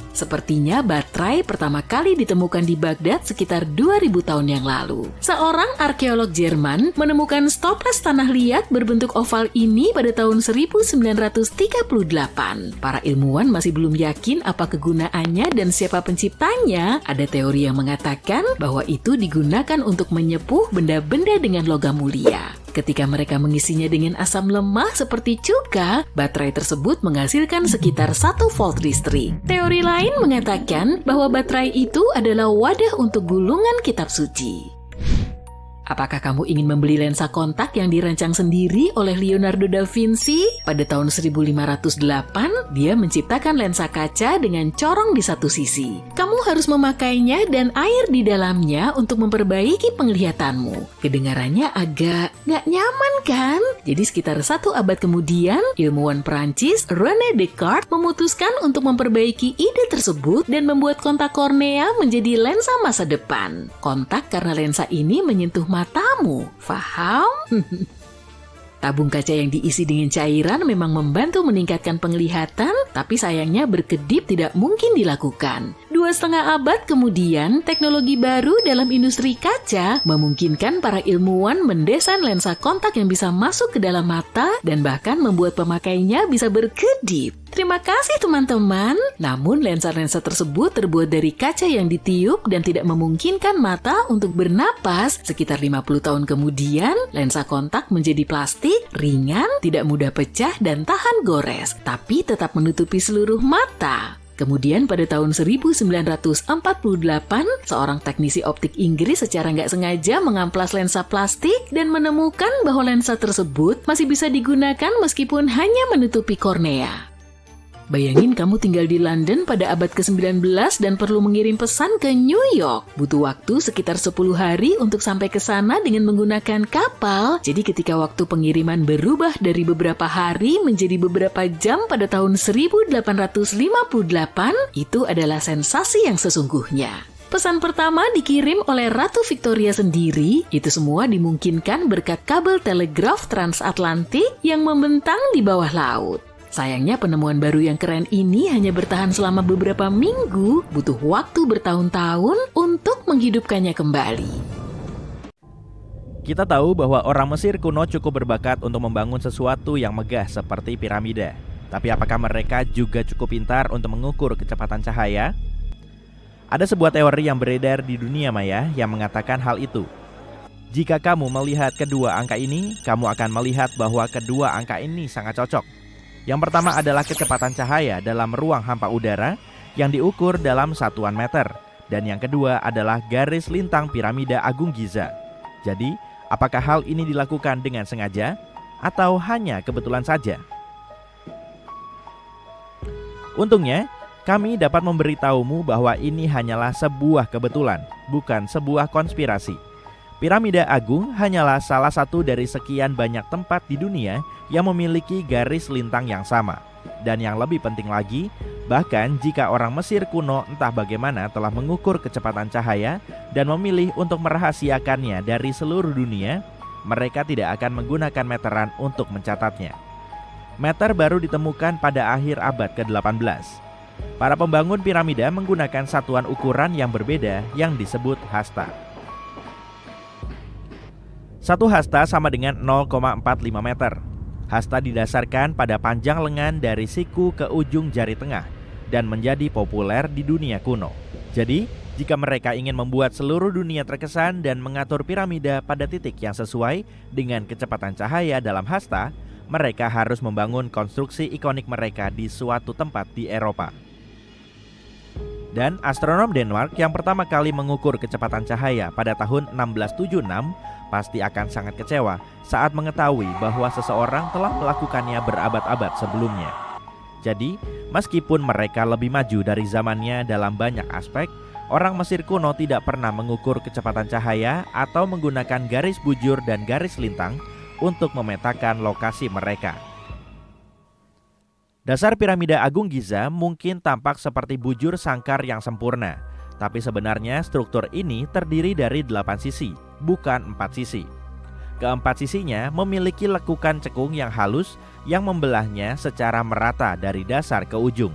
Sepertinya baterai pertama kali ditemukan di Baghdad sekitar 2000 tahun yang lalu. Seorang arkeolog Jerman menemukan stoples tanah liat berbentuk oval ini pada tahun 1938. Para ilmuwan masih belum yakin apa kegunaannya dan siapa penciptanya. Ada teori yang mengatakan bahwa itu digunakan untuk menyepuh benda-benda dengan logam mulia. Ketika mereka mengisinya dengan asam lemah seperti cuka, baterai tersebut menghasilkan sekitar 1 volt listrik. Teori lain mengatakan bahwa baterai itu adalah wadah untuk gulungan kitab suci. Apakah kamu ingin membeli lensa kontak yang dirancang sendiri oleh Leonardo da Vinci? Pada tahun 1508, dia menciptakan lensa kaca dengan corong di satu sisi. Kamu harus memakainya dan air di dalamnya untuk memperbaiki penglihatanmu. Kedengarannya agak nggak nyaman kan? Jadi sekitar 1 abad kemudian, ilmuwan Prancis René Descartes memutuskan untuk memperbaiki ide tersebut dan membuat kontak kornea menjadi lensa masa depan. Kontak karena lensa ini menyentuh matamu, paham? Tabung kaca yang diisi dengan cairan memang membantu meningkatkan penglihatan, tapi sayangnya berkedip tidak mungkin dilakukan. 2,5 abad kemudian, teknologi baru dalam industri kaca memungkinkan para ilmuwan mendesain lensa kontak yang bisa masuk ke dalam mata dan bahkan membuat pemakainya bisa berkedip. Terima kasih teman-teman. Namun lensa-lensa tersebut terbuat dari kaca yang ditiup dan tidak memungkinkan mata untuk bernapas. Sekitar 50 tahun kemudian, lensa kontak menjadi plastik, ringan, tidak mudah pecah dan tahan gores, tapi tetap menutupi seluruh mata. Kemudian pada tahun 1948, seorang teknisi optik Inggris secara nggak sengaja mengamplas lensa plastik dan menemukan bahwa lensa tersebut masih bisa digunakan meskipun hanya menutupi kornea. Bayangin kamu tinggal di London pada abad ke-19 dan perlu mengirim pesan ke New York. Butuh waktu sekitar 10 hari untuk sampai ke sana dengan menggunakan kapal. Jadi ketika waktu pengiriman berubah dari beberapa hari menjadi beberapa jam pada tahun 1858, itu adalah sensasi yang sesungguhnya. Pesan pertama dikirim oleh Ratu Victoria sendiri. Itu semua dimungkinkan berkat kabel telegraf transatlantik yang membentang di bawah laut. Sayangnya penemuan baru yang keren ini hanya bertahan selama beberapa minggu, butuh waktu bertahun-tahun untuk menghidupkannya kembali. Kita tahu bahwa orang Mesir kuno cukup berbakat untuk membangun sesuatu yang megah seperti piramida. Tapi apakah mereka juga cukup pintar untuk mengukur kecepatan cahaya? Ada sebuah teori yang beredar di dunia maya yang mengatakan hal itu. Jika kamu melihat kedua angka ini, kamu akan melihat bahwa kedua angka ini sangat cocok. Yang pertama adalah kecepatan cahaya dalam ruang hampa udara yang diukur dalam satuan meter. Dan yang kedua adalah garis lintang piramida Agung Giza. Jadi, apakah hal ini dilakukan dengan sengaja atau hanya kebetulan saja? Untungnya, Kami dapat memberitahumu bahwa ini hanyalah sebuah kebetulan, bukan sebuah konspirasi. Piramida Agung hanyalah salah satu dari sekian banyak tempat di dunia yang memiliki garis lintang yang sama. Dan yang lebih penting lagi, bahkan jika orang Mesir kuno entah bagaimana telah mengukur kecepatan cahaya dan memilih untuk merahasiakannya dari seluruh dunia, mereka tidak akan menggunakan meteran untuk mencatatnya. Meter baru ditemukan pada akhir abad ke-18. Para pembangun piramida menggunakan satuan ukuran yang berbeda yang disebut hasta. Satu hasta sama dengan 0,45 meter. Hasta didasarkan pada panjang lengan dari siku ke ujung jari tengah dan menjadi populer di dunia kuno. Jadi, jika mereka ingin membuat seluruh dunia terkesan dan mengatur piramida pada titik yang sesuai dengan kecepatan cahaya dalam hasta, mereka harus membangun konstruksi ikonik mereka di suatu tempat di Eropa. Dan astronom Denmark yang pertama kali mengukur kecepatan cahaya pada tahun 1676 pasti akan sangat kecewa saat mengetahui bahwa seseorang telah melakukannya berabad-abad sebelumnya. Jadi, meskipun mereka lebih maju dari zamannya dalam banyak aspek, orang Mesir kuno tidak pernah mengukur kecepatan cahaya atau menggunakan garis bujur dan garis lintang untuk memetakan lokasi mereka. Dasar piramida Agung Giza mungkin tampak seperti bujur sangkar yang sempurna, tapi sebenarnya struktur ini terdiri dari 8 sisi, bukan 4 sisi. Keempat sisinya memiliki lekukan cekung yang halus yang membelahnya secara merata dari dasar ke ujung.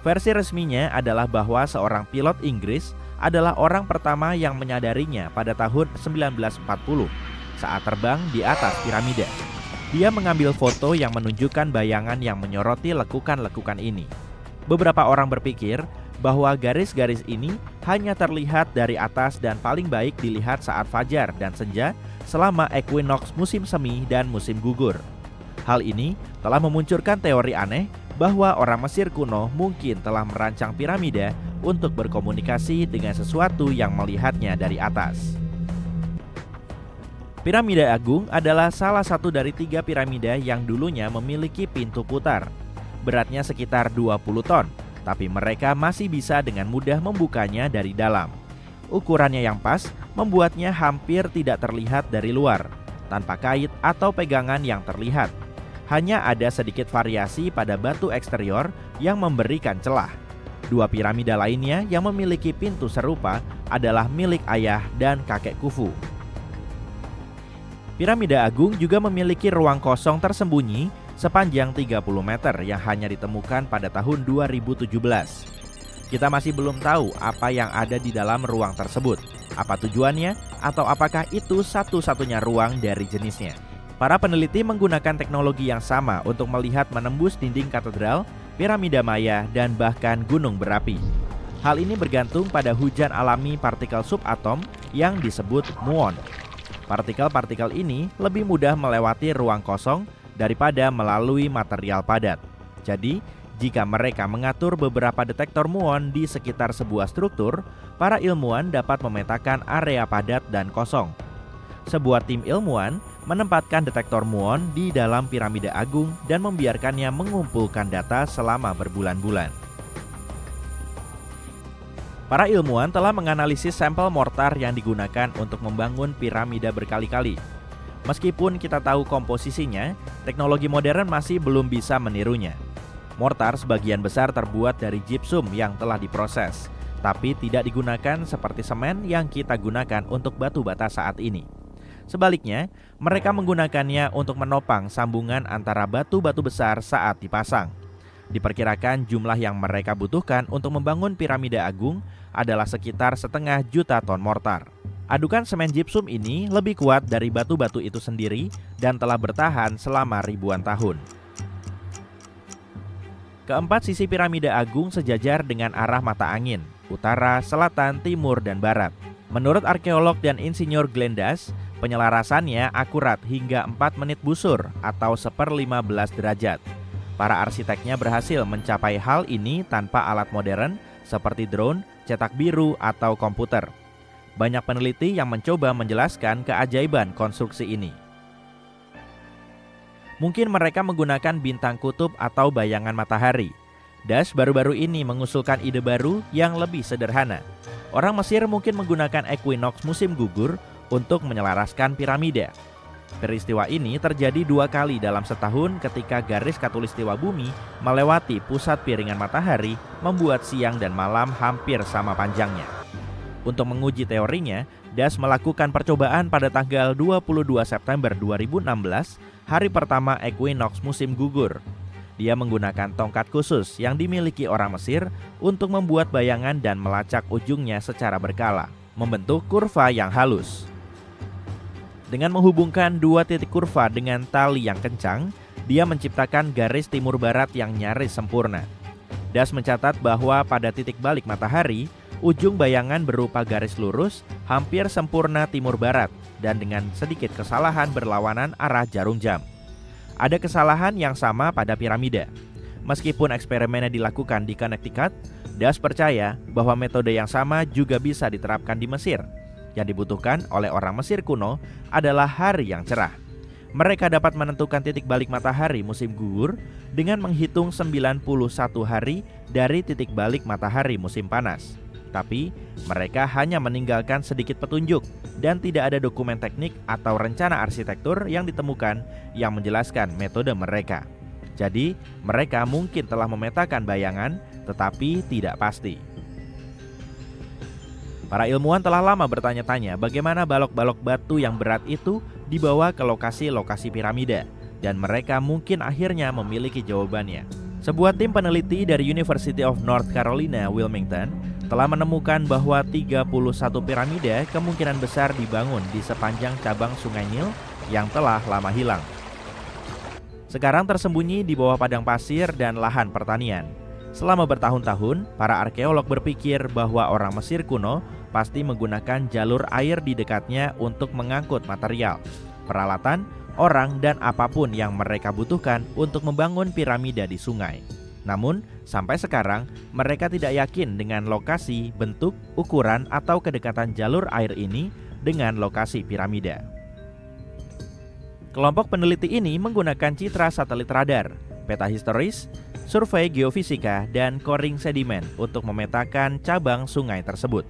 Versi resminya adalah bahwa seorang pilot Inggris adalah orang pertama yang menyadarinya pada tahun 1940 saat terbang di atas piramida. Dia mengambil foto yang menunjukkan bayangan yang menyoroti lekukan-lekukan ini. Beberapa orang berpikir bahwa garis-garis ini hanya terlihat dari atas dan paling baik dilihat saat fajar dan senja selama equinox musim semi dan musim gugur. Hal ini telah memunculkan teori aneh bahwa orang Mesir kuno mungkin telah merancang piramida untuk berkomunikasi dengan sesuatu yang melihatnya dari atas. Piramida Agung adalah salah satu dari 3 piramida yang dulunya memiliki pintu putar. Beratnya sekitar 20 ton, tapi mereka masih bisa dengan mudah membukanya dari dalam. Ukurannya yang pas membuatnya hampir tidak terlihat dari luar, tanpa kait atau pegangan yang terlihat. Hanya ada sedikit variasi pada batu eksterior yang memberikan celah. 2 piramida lainnya yang memiliki pintu serupa adalah milik ayah dan kakek Khufu. Piramida Agung juga memiliki ruang kosong tersembunyi sepanjang 30 meter yang hanya ditemukan pada tahun 2017. Kita masih belum tahu apa yang ada di dalam ruang tersebut, apa tujuannya, atau apakah itu satu-satunya ruang dari jenisnya. Para peneliti menggunakan teknologi yang sama untuk melihat menembus dinding katedral, piramida Maya, dan bahkan gunung berapi. Hal ini bergantung pada hujan alami partikel subatom yang disebut muon. Partikel-partikel ini lebih mudah melewati ruang kosong daripada melalui material padat. Jadi, jika mereka mengatur beberapa detektor muon di sekitar sebuah struktur, para ilmuwan dapat memetakan area padat dan kosong. Sebuah tim ilmuwan menempatkan detektor muon di dalam piramida Agung dan membiarkannya mengumpulkan data selama berbulan-bulan. Para ilmuwan telah menganalisis sampel mortar yang digunakan untuk membangun piramida berkali-kali. Meskipun kita tahu komposisinya, teknologi modern masih belum bisa menirunya. Mortar sebagian besar terbuat dari gypsum yang telah diproses, tapi tidak digunakan seperti semen yang kita gunakan untuk batu bata saat ini. Sebaliknya, mereka menggunakannya untuk menopang sambungan antara batu-batu besar saat dipasang. Diperkirakan jumlah yang mereka butuhkan untuk membangun piramida Agung adalah sekitar 0,5 juta ton mortar. Adukan semen gypsum ini lebih kuat dari batu-batu itu sendiri dan telah bertahan selama ribuan tahun. Keempat sisi piramida Agung sejajar dengan arah mata angin, utara, selatan, timur, dan barat. Menurut arkeolog dan insinyur Glendas, penyelarasannya akurat hingga 4 menit busur atau 1/15 derajat. Para arsiteknya berhasil mencapai hal ini tanpa alat modern seperti drone, cetak biru, atau komputer. Banyak peneliti yang mencoba menjelaskan keajaiban konstruksi ini. Mungkin mereka menggunakan bintang kutub atau bayangan matahari. Das baru-baru ini mengusulkan ide baru yang lebih sederhana. Orang Mesir mungkin menggunakan ekuinoks musim gugur untuk menyelaraskan piramida. Peristiwa ini terjadi 2 kali dalam setahun ketika garis khatulistiwa bumi melewati pusat piringan matahari, membuat siang dan malam hampir sama panjangnya. Untuk menguji teorinya, Das melakukan percobaan pada tanggal 22 September 2016, hari pertama ekuinoks musim gugur. Dia menggunakan tongkat khusus yang dimiliki orang Mesir untuk membuat bayangan dan melacak ujungnya secara berkala, membentuk kurva yang halus. Dengan menghubungkan 2 titik kurva dengan tali yang kencang, dia menciptakan garis timur-barat yang nyaris sempurna. Das mencatat bahwa pada titik balik matahari, ujung bayangan berupa garis lurus hampir sempurna timur-barat dan dengan sedikit kesalahan berlawanan arah jarum jam. Ada kesalahan yang sama pada piramida. Meskipun eksperimennya dilakukan di Connecticut, Das percaya bahwa metode yang sama juga bisa diterapkan di Mesir. Yang dibutuhkan oleh orang Mesir kuno adalah hari yang cerah. Mereka dapat menentukan titik balik matahari musim gugur dengan menghitung 91 hari dari titik balik matahari musim panas. Tapi mereka hanya meninggalkan sedikit petunjuk dan tidak ada dokumen teknik atau rencana arsitektur yang ditemukan yang menjelaskan metode mereka. Jadi mereka mungkin telah memetakan bayangan tetapi tidak pasti. Para ilmuwan telah lama bertanya-tanya bagaimana balok-balok batu yang berat itu dibawa ke lokasi-lokasi piramida, dan mereka mungkin akhirnya memiliki jawabannya. Sebuah tim peneliti dari University of North Carolina, Wilmington, telah menemukan bahwa 31 piramida kemungkinan besar dibangun di sepanjang cabang Sungai Nil yang telah lama hilang. Sekarang tersembunyi di bawah padang pasir dan lahan pertanian. Selama bertahun-tahun, para arkeolog berpikir bahwa orang Mesir kuno pasti menggunakan jalur air di dekatnya untuk mengangkut material, peralatan, orang, dan apapun yang mereka butuhkan untuk membangun piramida di sungai. Namun, sampai sekarang mereka tidak yakin dengan lokasi, bentuk, ukuran, atau kedekatan jalur air ini dengan lokasi piramida. Kelompok peneliti ini menggunakan citra satelit radar, peta historis, survei geofisika, dan coring sedimen untuk memetakan cabang sungai tersebut.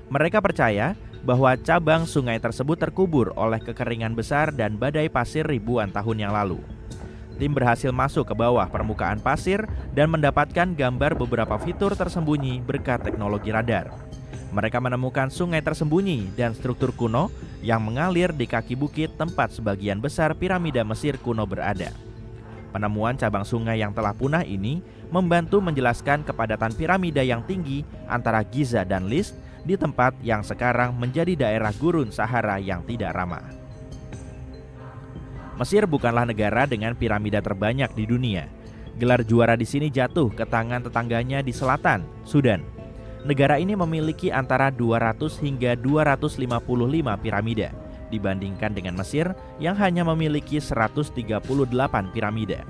Mereka percaya bahwa cabang sungai tersebut terkubur oleh kekeringan besar dan badai pasir ribuan tahun yang lalu. Tim berhasil masuk ke bawah permukaan pasir dan mendapatkan gambar beberapa fitur tersembunyi berkat teknologi radar. Mereka menemukan sungai tersembunyi dan struktur kuno yang mengalir di kaki bukit tempat sebagian besar piramida Mesir kuno berada. Penemuan cabang sungai yang telah punah ini membantu menjelaskan kepadatan piramida yang tinggi antara Giza dan Lis di tempat yang sekarang menjadi daerah gurun Sahara yang tidak ramah. Mesir bukanlah negara dengan piramida terbanyak di dunia. Gelar juara di sini jatuh ke tangan tetangganya di selatan, Sudan. Negara ini memiliki antara 200 hingga 255 piramida dibandingkan dengan Mesir yang hanya memiliki 138 piramida.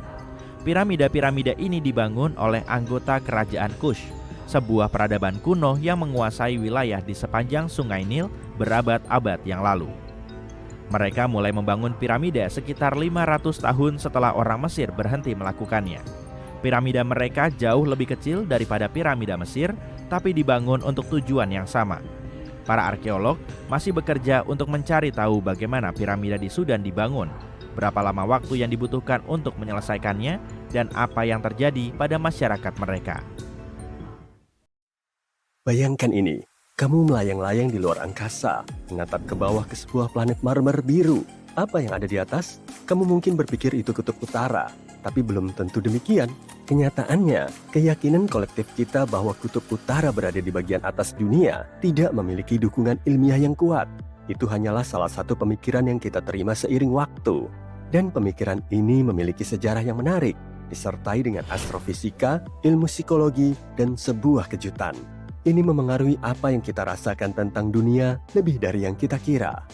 Piramida-piramida ini dibangun oleh anggota kerajaan Kush, sebuah peradaban kuno yang menguasai wilayah di sepanjang Sungai Nil berabad-abad yang lalu. Mereka mulai membangun piramida sekitar 500 tahun setelah orang Mesir berhenti melakukannya. Piramida mereka jauh lebih kecil daripada piramida Mesir, tapi dibangun untuk tujuan yang sama. Para arkeolog masih bekerja untuk mencari tahu bagaimana piramida di Sudan dibangun, berapa lama waktu yang dibutuhkan untuk menyelesaikannya, dan apa yang terjadi pada masyarakat mereka. Bayangkan ini, kamu melayang-layang di luar angkasa, menatap ke bawah ke sebuah planet marmer biru. Apa yang ada di atas? Kamu mungkin berpikir itu kutub utara, tapi belum tentu demikian. Kenyataannya, keyakinan kolektif kita bahwa kutub utara berada di bagian atas dunia tidak memiliki dukungan ilmiah yang kuat. Itu hanyalah salah satu pemikiran yang kita terima seiring waktu. Dan pemikiran ini memiliki sejarah yang menarik, disertai dengan astrofisika, ilmu psikologi, dan sebuah kejutan. Ini memengaruhi apa yang kita rasakan tentang dunia lebih dari yang kita kira.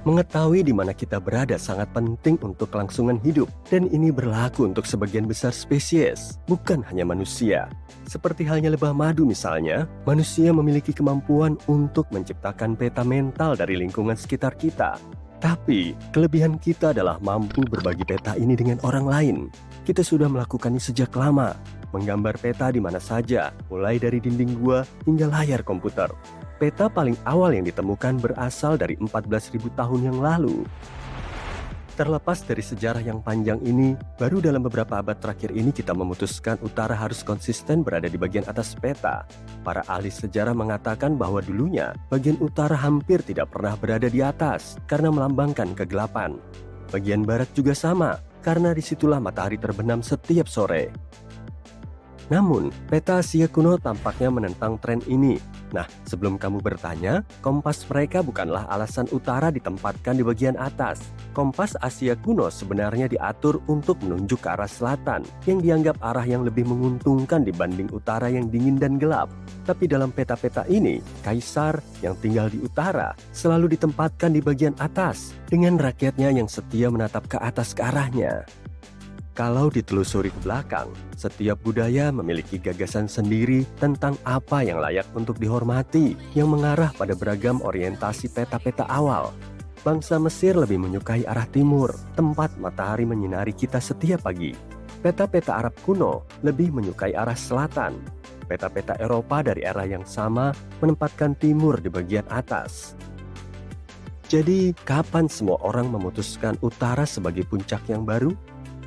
Mengetahui di mana kita berada sangat penting untuk kelangsungan hidup, dan ini berlaku untuk sebagian besar spesies, bukan hanya manusia. Seperti halnya lebah madu misalnya, manusia memiliki kemampuan untuk menciptakan peta mental dari lingkungan sekitar kita. Tapi, kelebihan kita adalah mampu berbagi peta ini dengan orang lain. Kita sudah melakukannya sejak lama. menggambar peta di mana saja, mulai dari dinding gua hingga layar komputer. Peta paling awal yang ditemukan berasal dari 14.000 tahun yang lalu. Terlepas dari sejarah yang panjang ini, baru dalam beberapa abad terakhir ini kita memutuskan utara harus konsisten berada di bagian atas peta. Para ahli sejarah mengatakan bahwa dulunya, bagian utara hampir tidak pernah berada di atas karena melambangkan kegelapan. Bagian barat juga sama, karena disitulah matahari terbenam setiap sore. Namun, peta Asia kuno tampaknya menentang tren ini. Nah, sebelum kamu bertanya, kompas mereka bukanlah alasan utara ditempatkan di bagian atas. Kompas Asia kuno sebenarnya diatur untuk menunjuk ke arah selatan, yang dianggap arah yang lebih menguntungkan dibanding utara yang dingin dan gelap. Tapi dalam peta-peta ini, kaisar yang tinggal di utara selalu ditempatkan di bagian atas, dengan rakyatnya yang setia menatap ke atas ke arahnya. Kalau ditelusuri ke belakang, setiap budaya memiliki gagasan sendiri tentang apa yang layak untuk dihormati, yang mengarah pada beragam orientasi peta-peta awal. Bangsa Mesir lebih menyukai arah timur, tempat matahari menyinari kita setiap pagi. Peta-peta Arab kuno lebih menyukai arah selatan. Peta-peta Eropa dari era yang sama menempatkan timur di bagian atas. Jadi, kapan semua orang memutuskan utara sebagai puncak yang baru?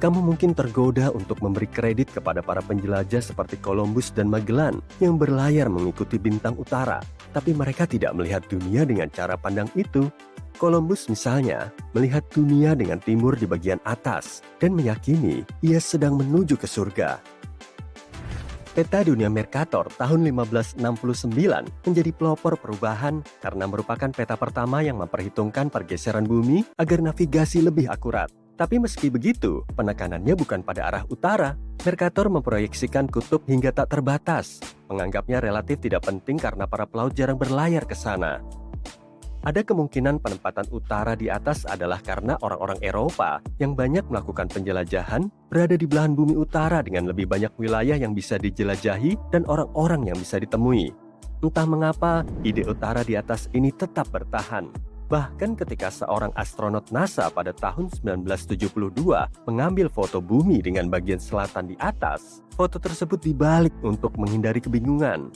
Kamu mungkin tergoda untuk memberi kredit kepada para penjelajah seperti Columbus dan Magellan yang berlayar mengikuti bintang utara, tapi mereka tidak melihat dunia dengan cara pandang itu. Columbus misalnya melihat dunia dengan timur di bagian atas dan meyakini ia sedang menuju ke surga. Peta dunia Mercator tahun 1569 menjadi pelopor perubahan karena merupakan peta pertama yang memperhitungkan pergeseran bumi agar navigasi lebih akurat. Tapi meski begitu, penekanannya bukan pada arah utara. Mercator memproyeksikan kutub hingga tak terbatas, menganggapnya relatif tidak penting karena para pelaut jarang berlayar ke sana. Ada kemungkinan penempatan utara di atas adalah karena orang-orang Eropa yang banyak melakukan penjelajahan berada di belahan bumi utara dengan lebih banyak wilayah yang bisa dijelajahi dan orang-orang yang bisa ditemui. Entah mengapa, ide utara di atas ini tetap bertahan. Bahkan ketika seorang astronot NASA pada tahun 1972 mengambil foto bumi dengan bagian selatan di atas, foto tersebut dibalik untuk menghindari kebingungan.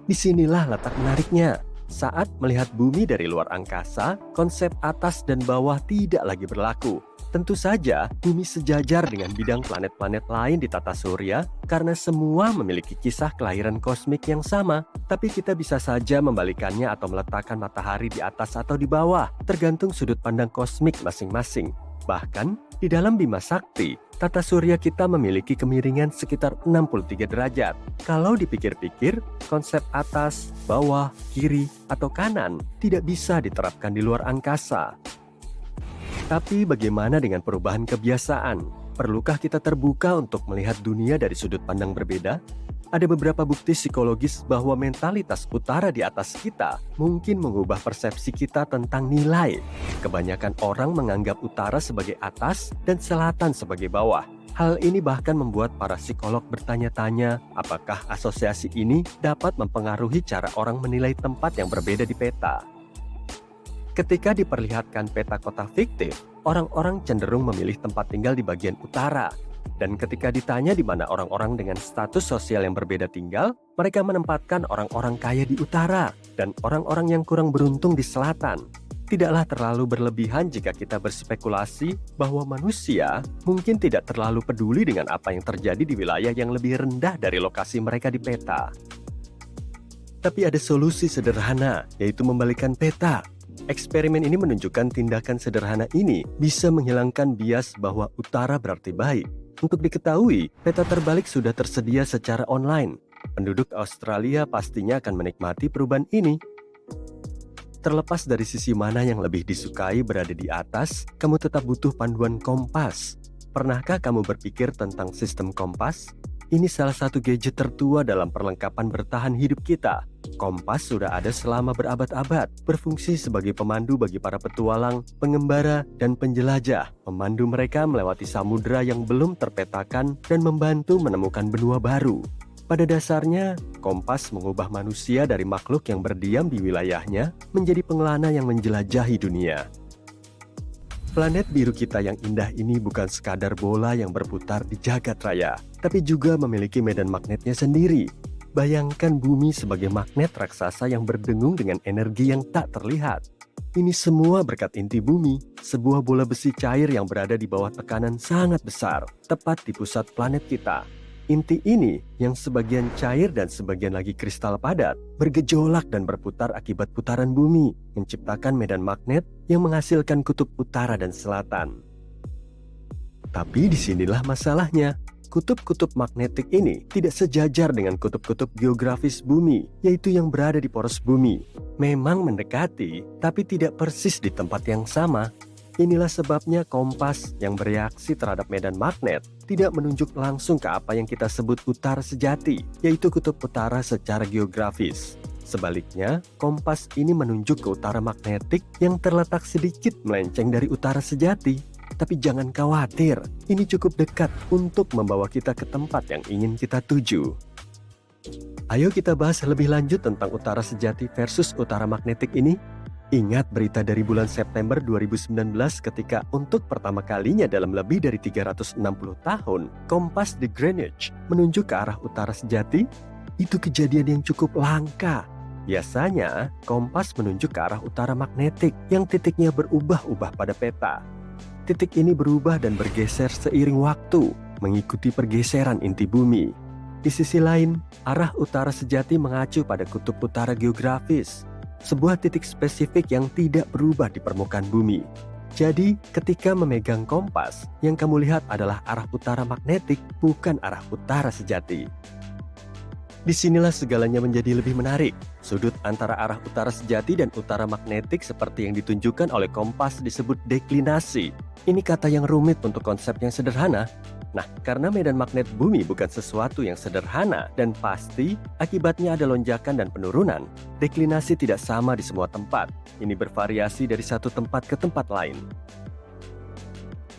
Disinilah letak menariknya. Saat melihat bumi dari luar angkasa, konsep atas dan bawah tidak lagi berlaku. Tentu saja, bumi sejajar dengan bidang planet-planet lain di tata surya karena semua memiliki kisah kelahiran kosmik yang sama. Tapi kita bisa saja membalikannya atau meletakkan matahari di atas atau di bawah, tergantung sudut pandang kosmik masing-masing. Bahkan, di dalam Bima Sakti, tata surya kita memiliki kemiringan sekitar 63 derajat. Kalau dipikir-pikir, konsep atas, bawah, kiri, atau kanan tidak bisa diterapkan di luar angkasa. Tapi bagaimana dengan perubahan kebiasaan? Perlukah kita terbuka untuk melihat dunia dari sudut pandang berbeda? Ada beberapa bukti psikologis bahwa mentalitas utara di atas kita mungkin mengubah persepsi kita tentang nilai. Kebanyakan orang menganggap utara sebagai atas dan selatan sebagai bawah. Hal ini bahkan membuat para psikolog bertanya-tanya apakah asosiasi ini dapat mempengaruhi cara orang menilai tempat yang berbeda di peta. Ketika diperlihatkan peta kota fiktif, orang-orang cenderung memilih tempat tinggal di bagian utara. Dan ketika ditanya di mana orang-orang dengan status sosial yang berbeda tinggal, mereka menempatkan orang-orang kaya di utara dan orang-orang yang kurang beruntung di selatan. Tidaklah terlalu berlebihan jika kita berspekulasi bahwa manusia mungkin tidak terlalu peduli dengan apa yang terjadi di wilayah yang lebih rendah dari lokasi mereka di peta. Tapi ada solusi sederhana, yaitu membalikan peta. Eksperimen ini menunjukkan tindakan sederhana ini bisa menghilangkan bias bahwa utara berarti baik. Untuk diketahui, peta terbalik sudah tersedia secara online. Penduduk Australia pastinya akan menikmati perubahan ini. Terlepas dari sisi mana yang lebih disukai berada di atas, kamu tetap butuh panduan kompas. Pernahkah kamu berpikir tentang sistem kompas? Ini salah satu gadget tertua dalam perlengkapan bertahan hidup kita. Kompas sudah ada selama berabad-abad, berfungsi sebagai pemandu bagi para petualang, pengembara, dan penjelajah. Memandu mereka melewati samudera yang belum terpetakan dan membantu menemukan benua baru. Pada dasarnya, kompas mengubah manusia dari makhluk yang berdiam di wilayahnya menjadi pengelana yang menjelajahi dunia. Planet biru kita yang indah ini bukan sekadar bola yang berputar di jagat raya, tapi juga memiliki medan magnetnya sendiri. Bayangkan bumi sebagai magnet raksasa yang berdengung dengan energi yang tak terlihat. Ini semua berkat inti bumi, sebuah bola besi cair yang berada di bawah tekanan sangat besar, tepat di pusat planet kita. Inti ini, yang sebagian cair dan sebagian lagi kristal padat, bergejolak dan berputar akibat putaran bumi, menciptakan medan magnet yang menghasilkan kutub utara dan selatan. Tapi disinilah masalahnya. Kutub-kutub magnetik ini tidak sejajar dengan kutub-kutub geografis bumi, yaitu yang berada di poros bumi. Memang mendekati, tapi tidak persis di tempat yang sama. Inilah sebabnya kompas yang bereaksi terhadap medan magnet tidak menunjuk langsung ke apa yang kita sebut utara sejati, yaitu kutub utara secara geografis. Sebaliknya, kompas ini menunjuk ke utara magnetik yang terletak sedikit melenceng dari utara sejati. Tapi jangan khawatir, ini cukup dekat untuk membawa kita ke tempat yang ingin kita tuju. Ayo kita bahas lebih lanjut tentang utara sejati versus utara magnetik ini. Ingat berita dari bulan September 2019 ketika untuk pertama kalinya dalam lebih dari 360 tahun, kompas di Greenwich menunjuk ke arah utara sejati? Itu kejadian yang cukup langka. Biasanya, kompas menunjuk ke arah utara magnetik yang titiknya berubah-ubah pada peta. Titik ini berubah dan bergeser seiring waktu, mengikuti pergeseran inti bumi. Di sisi lain, arah utara sejati mengacu pada kutub utara geografis, sebuah titik spesifik yang tidak berubah di permukaan bumi. Jadi, ketika memegang kompas, yang kamu lihat adalah arah utara magnetik, bukan arah utara sejati. Disinilah segalanya menjadi lebih menarik. Sudut antara arah utara sejati dan utara magnetik seperti yang ditunjukkan oleh kompas disebut deklinasi. Ini kata yang rumit untuk konsep yang sederhana. Nah, karena medan magnet bumi bukan sesuatu yang sederhana dan pasti, akibatnya ada lonjakan dan penurunan. Deklinasi tidak sama di semua tempat. Ini bervariasi dari satu tempat ke tempat lain.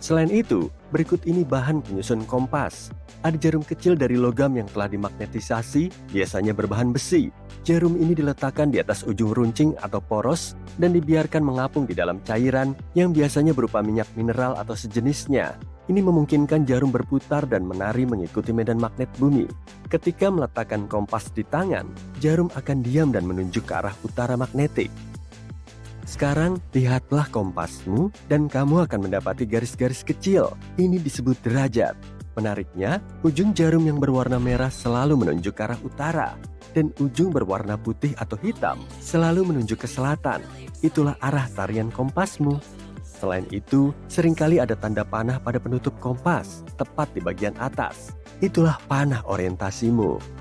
Selain itu, berikut ini bahan penyusun kompas. Ada jarum kecil dari logam yang telah dimagnetisasi, biasanya berbahan besi. Jarum ini diletakkan di atas ujung runcing atau poros dan dibiarkan mengapung di dalam cairan yang biasanya berupa minyak mineral atau sejenisnya. Ini memungkinkan jarum berputar dan menari mengikuti medan magnet bumi. Ketika meletakkan kompas di tangan, jarum akan diam dan menunjuk ke arah utara magnetik. Sekarang, lihatlah kompasmu dan kamu akan mendapati garis-garis kecil. Ini disebut derajat. Menariknya, ujung jarum yang berwarna merah selalu menunjuk ke arah utara, dan ujung berwarna putih atau hitam selalu menunjuk ke selatan. Itulah arah tarian kompasmu. Selain itu, seringkali ada tanda panah pada penutup kompas, tepat di bagian atas. Itulah panah orientasimu.